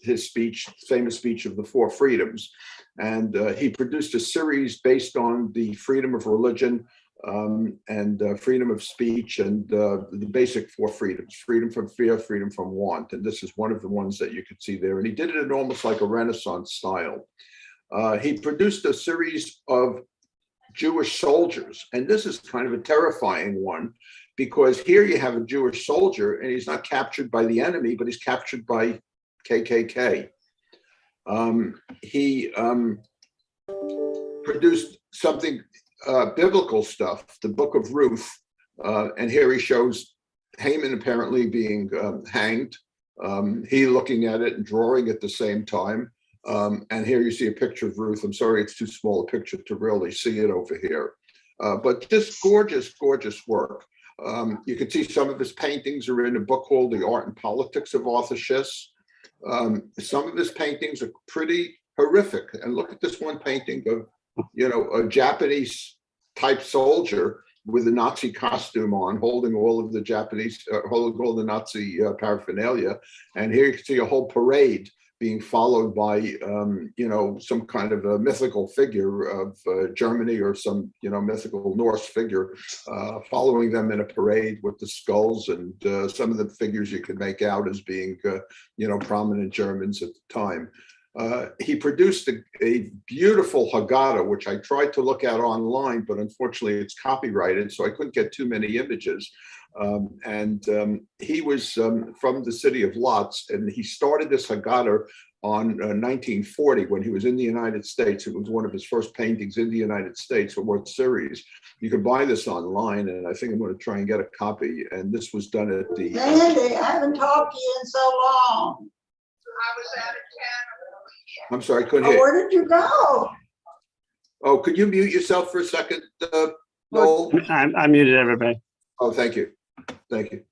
his speech, famous speech of the Four Freedoms. And he produced a series based on the freedom of religion and freedom of speech and the basic four freedoms: freedom from fear, freedom from want. And this is one of the ones that you could see there. And he did it in almost like a Renaissance style. He produced a series of Jewish soldiers. And this is kind of a terrifying one, because here you have a Jewish soldier and he's not captured by the enemy, but he's captured by KKK. He produced something, biblical stuff, the Book of Ruth. And here he shows Haman apparently being hanged, he looking at it and drawing at the same time. And here you see a picture of Ruth. I'm sorry, it's too small a picture to really see it over here. But just gorgeous, gorgeous work. You can see some of his paintings are in a book called The Art and Politics of Arthur Schick. Some of his paintings are pretty horrific. And look at this one painting of, a Japanese type soldier with a Nazi costume on, holding all of the holding all the Nazi paraphernalia. And here you can see a whole parade being followed by, some kind of a mythical figure of Germany, or some, mythical Norse figure, following them in a parade with the skulls, and some of the figures you could make out as being, prominent Germans at the time. He produced a beautiful Haggadah, which I tried to look at online, but unfortunately it's copyrighted, so I couldn't get too many images. He was from the city of Lodz, and he started this Haggadah on 1940 when he was in the United States. It was one of his first paintings in the United States, a World Series. You can buy this online, and I think I'm going to try and get a copy. And this was done at the... Andy, I haven't talked to you in so long. I was out of town. I'm sorry, I couldn't hear. Where did you go? Oh, could you mute yourself for a second, Noel? I muted everybody. Oh, thank you. Thank you.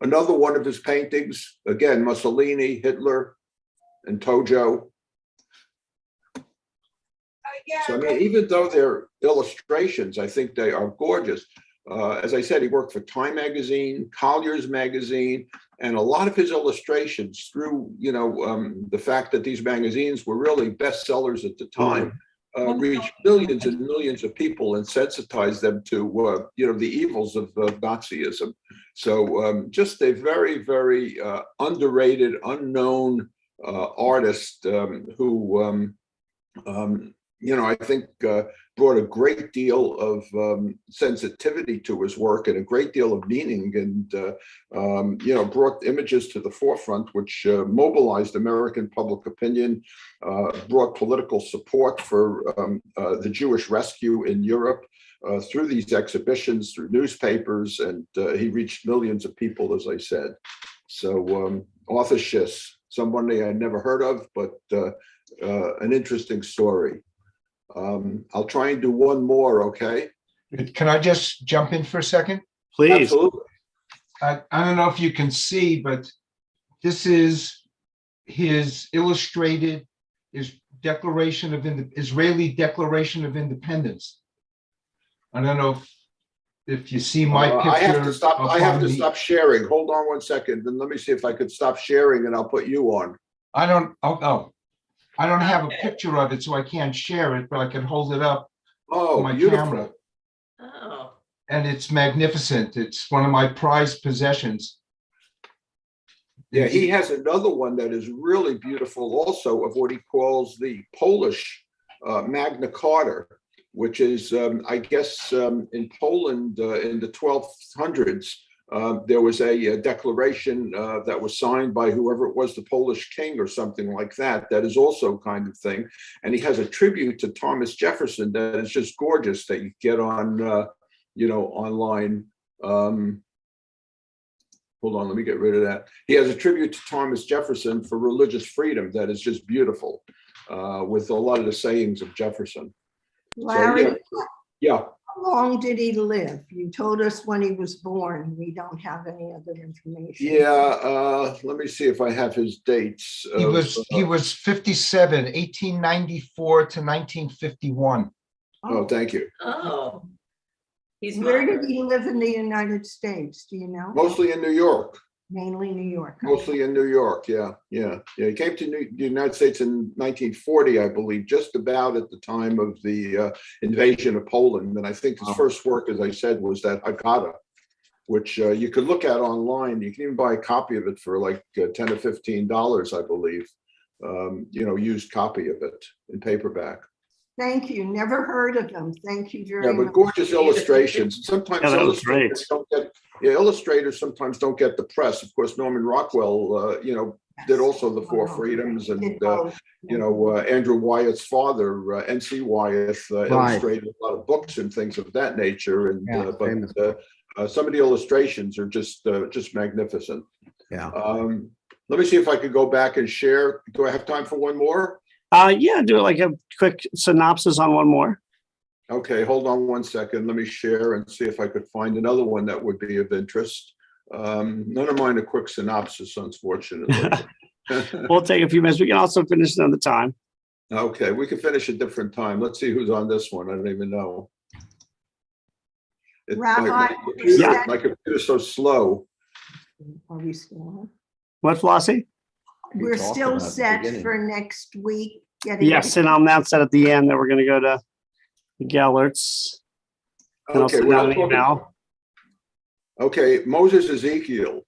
Another one of his paintings, again, Mussolini, Hitler, and Tojo. So I mean, even though they're illustrations, I think they are gorgeous. As I said, he worked for Time Magazine, Collier's Magazine, and a lot of his illustrations through, the fact that these magazines were really bestsellers at the time, reached millions and millions of people and sensitized them to, the evils of Nazism. So just a very, very underrated, unknown artist who, I think brought a great deal of sensitivity to his work and a great deal of meaning, and brought images to the forefront, which mobilized American public opinion, brought political support for the Jewish rescue in Europe through these exhibitions, through newspapers, and he reached millions of people, as I said. So Arthur Schiss, somebody I never heard of, but an interesting story. I'll try and do one more, okay? Can I just jump in for a second? Please. Absolutely. I don't know if you can see, but this is his illustrated Israeli Declaration of Independence. I don't know if you see my picture. I have to stop. up I have on to the- stop sharing. Hold on one second, and let me see if I could stop sharing, and I'll put you on. I don't have a picture of it, so I can't share it, but I can hold it up Oh, on my beautiful. camera. Oh, And it's magnificent. It's one of my prized possessions. Yeah, he has another one that is really beautiful, also, of what he calls the Polish Magna Carta, which is, I guess, in Poland in the 1200s. There was a declaration that was signed by whoever it was, the Polish king or something like that, that is also kind of thing. And he has a tribute to Thomas Jefferson that is just gorgeous that you get on, online. Hold on, let me get rid of that. He has a tribute to Thomas Jefferson for religious freedom that is just beautiful, with a lot of the sayings of Jefferson. Larry, Yeah. how long did he live? You told us when he was born. We don't have any other information. Yeah, let me see if I have his dates. He was 57, 1894 to 1951. Oh, thank you. oh. He's Where did modern. he live in the United States? Do you know? Mostly in New York. Mainly New York. Mostly in New York. Yeah. He came to the United States in 1940, I believe, just about at the time of the invasion of Poland. And I think his first work, as I said, was that Haggadah, which you could look at online. You can even buy a copy of it for like $10 or $15, I believe. Used copy of it in paperback. Thank you. Never heard of them. Thank you very Yeah, much. but gorgeous illustrations. Sometimes Yeah, that was great. illustrators sometimes don't get the press. Of course, Norman Rockwell, did also the Four Freedoms, and Andrew Wyeth's father, N.C. Wyeth, illustrated a lot of books and things of that nature. And Yeah, famous. some of the illustrations are just magnificent. Yeah. Let me see if I could go back and share. Do I have time for one more? Yeah, do like a quick synopsis on one more. Okay, hold on one second. Let me share and see if I could find another one that would be of interest. None of mine a quick synopsis, unfortunately. We'll take a few minutes. We can also finish another time. Okay, we can finish a different time. Let's see who's on this one. I don't even know. Rabbi, My computer's so slow. Are we still on? What, Flossie? We're talked still about at the set beginning. for next week. getting- Yes, and I'll announce that at the end that we're going to go to Gellert's. And I'll Okay, send we're out not an talking- email. Okay, Moses Ezekiel,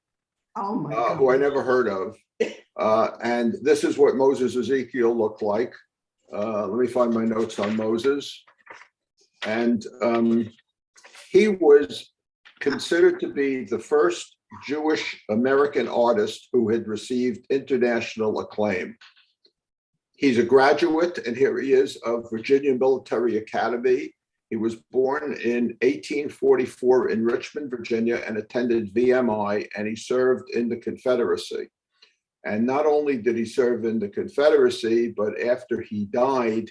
Oh, my God. who I never heard of. And this is what Moses Ezekiel looked like. Let me find my notes on Moses. And he was considered to be the first Jewish American artist who had received international acclaim. He's a graduate, and here he is, of Virginia Military Academy. He was born in 1844 in Richmond, Virginia, and attended VMI, and he served in the Confederacy. And not only did he serve in the Confederacy, but after he died,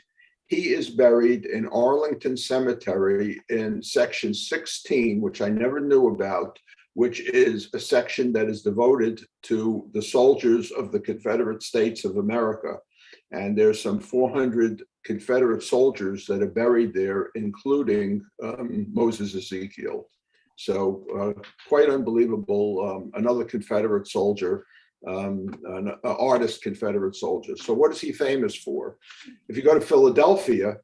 he is buried in Arlington Cemetery in section 16, which I never knew about, which is a section that is devoted to the soldiers of the Confederate States of America. And there's some 400 Confederate soldiers that are buried there, including Moses Ezekiel. So quite unbelievable. Another Confederate soldier, an artist Confederate soldier. So what is he famous for? If you go to Philadelphia,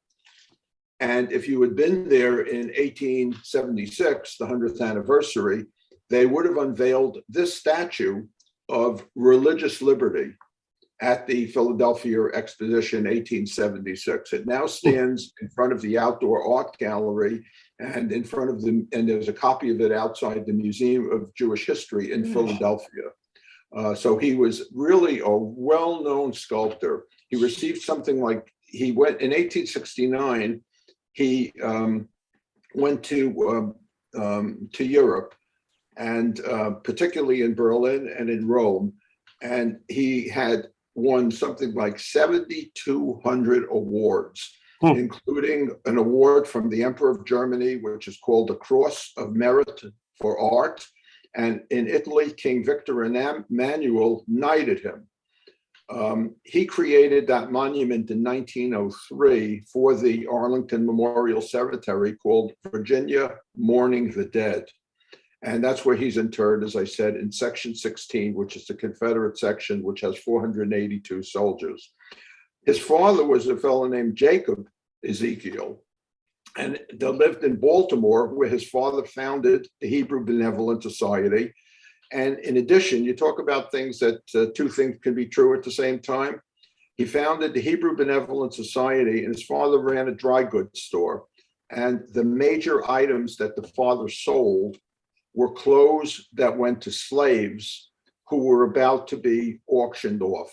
and if you had been there in 1876, the 100th anniversary, they would have unveiled this statue of religious liberty at the Philadelphia Exposition 1876. It now stands in front of the outdoor art gallery and in front of the, and there's a copy of it outside the Museum of Jewish History in Philadelphia. So he was really a well-known sculptor. He received something like, he went in 1869, he went to Europe, and particularly in Berlin and in Rome, and he had won something like 7,200 awards, including an award from the Emperor of Germany, which is called the Cross of Merit for Art. And in Italy, King Victor Emmanuel knighted him. He created that monument in 1903 for the Arlington Memorial Cemetery called Virginia Mourning the Dead. And that's where he's interred, as I said, in Section 16, which is the Confederate section, which has 482 soldiers. His father was a fellow named Jacob Ezekiel, and they lived in Baltimore, where his father founded the Hebrew Benevolent Society. And in addition, you talk about things that two things can be true at the same time. He founded the Hebrew Benevolent Society, and his father ran a dry goods store. And the major items that the father sold were clothes that went to slaves who were about to be auctioned off.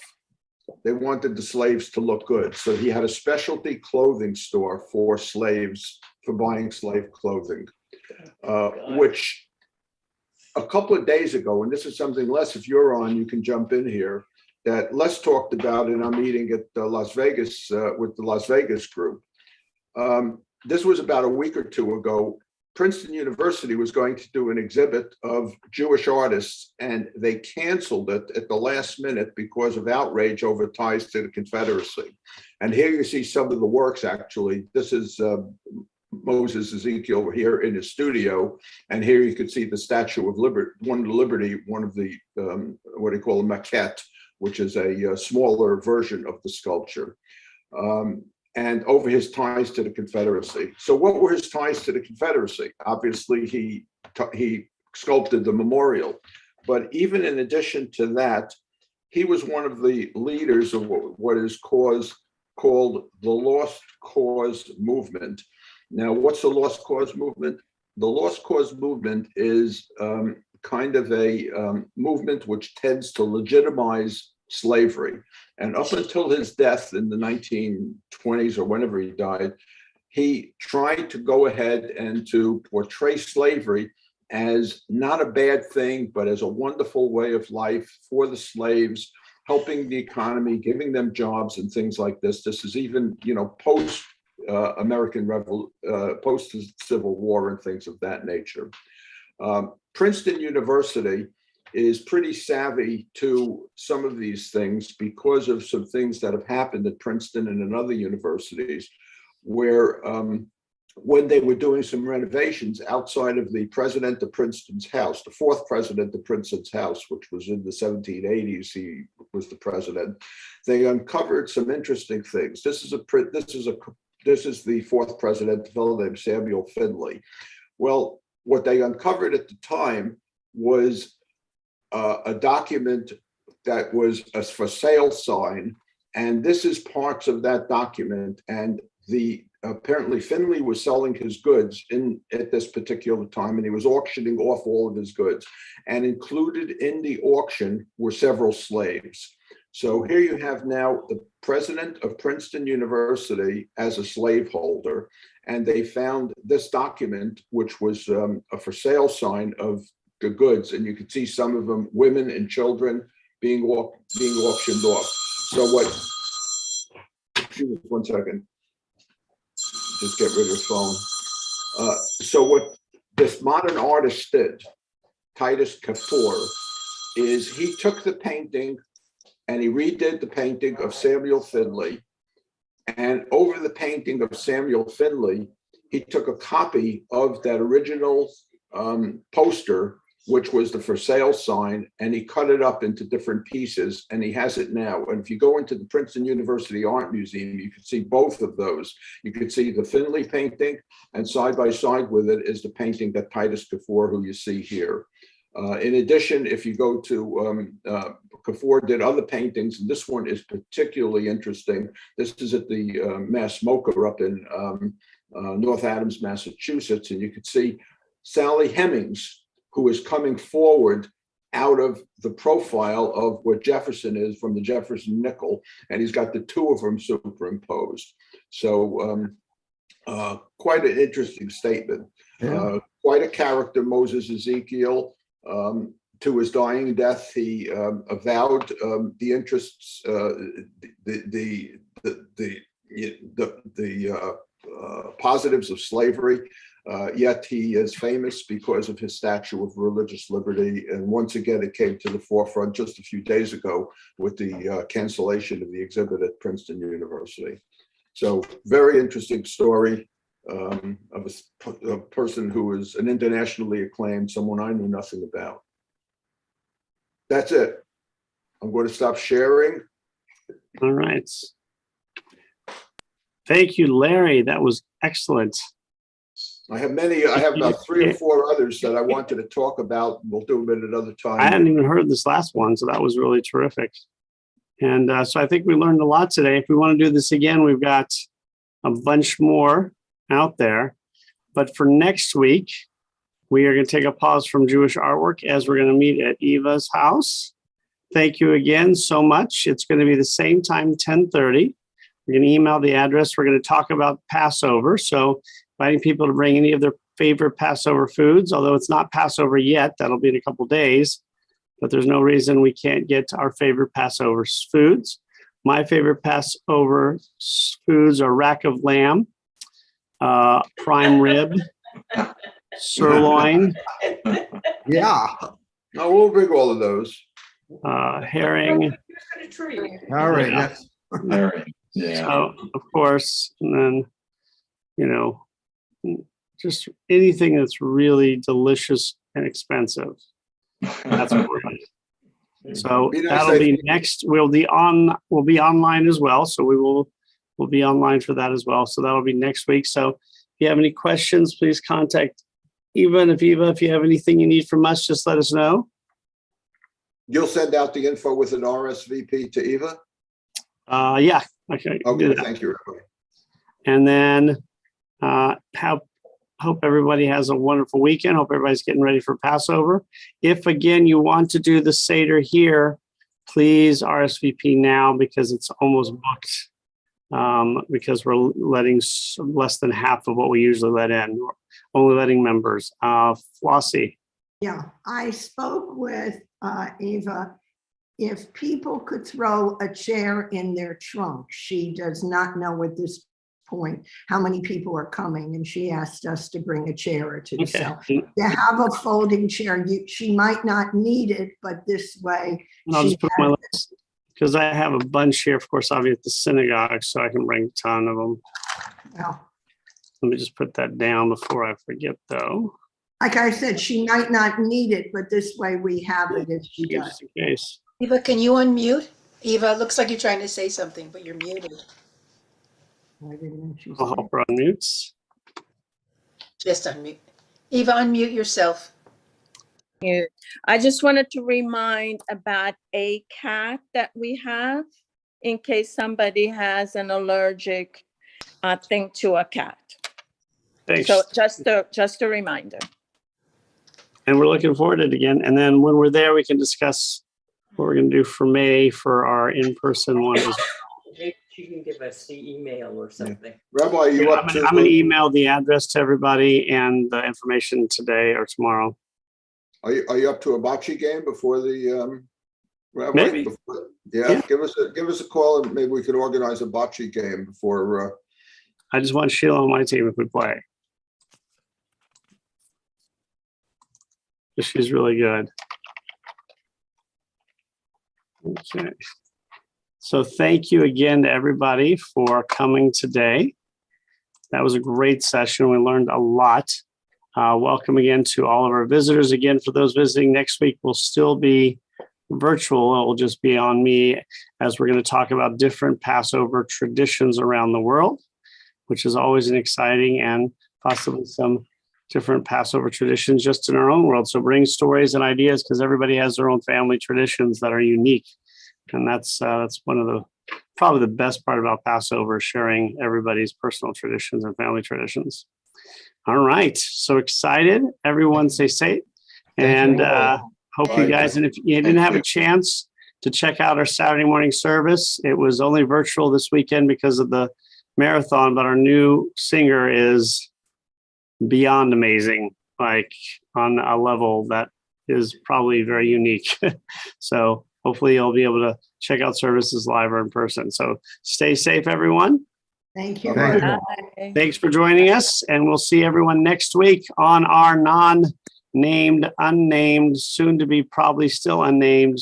They wanted the slaves to look good. So he had a specialty clothing store for slaves, for buying slave clothing, which a couple of days ago, and this is something, Les, if you're on, you can jump in here, that Les talked about in our meeting at Las Vegas with the Las Vegas group. This was about a week or two ago. Princeton University was going to do an exhibit of Jewish artists, and they canceled it at the last minute because of outrage over ties to the Confederacy. And here you see some of the works, actually. This is Moses Ezekiel here in his studio, and here you can see the Statue of Liberty, one of the, what do you call a maquette, which is a smaller version of the sculpture. And over his ties to the Confederacy. So what were his ties to the Confederacy? Obviously, he sculpted the memorial, but even in addition to that, he was one of the leaders of what is called the Lost Cause movement. Now, what's the Lost Cause movement? The Lost Cause movement is kind of a movement which tends to legitimize slavery. And up until his death in the 1920s or whenever he died, he tried to go ahead and to portray slavery as not a bad thing, but as a wonderful way of life for the slaves, helping the economy, giving them jobs and things like this. This is even, post American post Civil War and things of that nature. Princeton University is pretty savvy to some of these things because of some things that have happened at Princeton and in other universities, where when they were doing some renovations outside of the president of Princeton's house, the fourth president of Princeton's house, which was in the 1780s, he was the president, they uncovered some interesting things. This is the fourth president, a fellow named Samuel Finley. Well, what they uncovered at the time was a document that was a for sale sign, and this is parts of that document. And apparently Finley was selling his goods at this particular time, and he was auctioning off all of his goods. And included in the auction were several slaves. So here you have now the president of Princeton University as a slaveholder, and they found this document, which was a for sale sign of the goods, and you can see some of them, women and children, being auctioned off. So what? Excuse me, 1 second. Just get rid of the phone. So what this modern artist did, Titus Kafour, is he took the painting and he redid the painting of Samuel Finley, And over the painting of Samuel Finley, he took a copy of that original poster, which was the for sale sign, and he cut it up into different pieces, and he has it now. And if you go into the Princeton University Art Museum, you can see both of those. You can see the Finley painting, and side by side with it is the painting that Titus Kafour, who you see here. In addition, if you go to, Kafour did other paintings, and this one is particularly interesting. This is at the Mass Smoker up in North Adams, Massachusetts, and you can see Sally Hemings, who is coming forward out of the profile of what Jefferson is from the Jefferson nickel, and he's got the two of them superimposed. So quite an interesting statement. Yeah. Quite a character, Moses Ezekiel. To his dying death, he avowed the interests, the positives of slavery. Yet he is famous because of his statue of religious liberty. And once again, it came to the forefront just a few days ago with the cancellation of the exhibit at Princeton University. So very interesting story of a person who is an internationally acclaimed, someone I knew nothing about. That's it. I'm going to stop sharing. All right. Thank you, Larry. That was excellent. I have about 3 or 4 others that I wanted to talk about. We'll do them at another time. I hadn't even heard this last one, so that was really terrific. And so I think we learned a lot today. If we want to do this again, we've got a bunch more out there. But for next week, we are going to take a pause from Jewish artwork as we're going to meet at Eva's house. Thank you again so much. It's going to be the same time, 10:30. We're going to email the address. We're going to talk about Passover. So inviting people to bring any of their favorite Passover foods, although it's not Passover yet. That'll be in a couple days. But there's no reason we can't get to our favorite Passover foods. My favorite Passover foods are rack of lamb, prime rib, sirloin, Yeah. No, we'll bring all of those. herring. All right. Yeah. That's- So, of course, and then, you know, just anything that's really delicious and expensive. That's what we're going to do. So Be nice, that'll I be think. next. We'll be online as well. So we'll be online for that as well. So that'll be next week. So if you have any questions, please contact Eva. And if you have anything you need from us, just let us know. You'll send out the info with an RSVP to Eva? Yeah. Okay. do Okay, that. thank you, everybody. And then hope everybody has a wonderful weekend. Hope everybody's getting ready for Passover. If again you want to do the Seder here, please RSVP now because it's almost booked. Because we're letting less than half of what we usually let in. We're only letting members. Flossie. Yeah, I spoke with Eva. If people could throw a chair in their trunk, she does not know at this point how many people are coming, and she asked us to bring a chair or two. Okay. So to have a folding chair, she might not need it, but this way And I'll she just put my list because I have a bunch here. Of course, I'll be at the synagogue, so I can bring a ton of them. well, Let me just put that down before I forget, though. like I said, she might not need it, but this way we have it if she does. Just in case. Eva, can you unmute? Eva, it looks like you're trying to say something, but you're muted. I didn't know she was I'll help her unmute. Just unmute. Eva, unmute yourself. Yeah. I just wanted to remind about a cat that we have in case somebody has an allergic thing to a cat. Thanks. So just a reminder. And we're looking forward to it again. And then when we're there, we can discuss what we're going to do for May for our in-person one. Maybe you can give us the email or something. Rabbi, are you up to? I'm going to email the address to everybody and the information today or tomorrow. Are you up to a bocce game before the Rabbi? Maybe. Yeah, Yeah. give us a call and maybe we could organize a bocce game before. I just want Sheila on my team if we play. She's really good. Okay. So thank you again to everybody for coming today. That was a great session. We learned a lot. Welcome again to all of our visitors. Again, for those visiting next week, we'll still be virtual. It will just be on me as we're going to talk about different Passover traditions around the world, which is always an exciting and possibly some different Passover traditions just in our own world. So bring stories and ideas because everybody has their own family traditions that are unique. And that's one of the probably the best part about Passover, sharing everybody's personal traditions and family traditions. All right. So excited. Everyone stay safe. Thank you And all. hope Bye. you guys, and if you didn't have a chance to check out our Saturday morning service, it was only virtual this weekend because of the marathon, but our new singer is beyond amazing, like on a level that is probably very unique. So hopefully you'll be able to check out services live or in person. So stay safe, everyone. Thank you. Thank you. Bye. Thanks for joining us, and we'll see everyone next week on our non-named, unnamed, soon to be probably still unnamed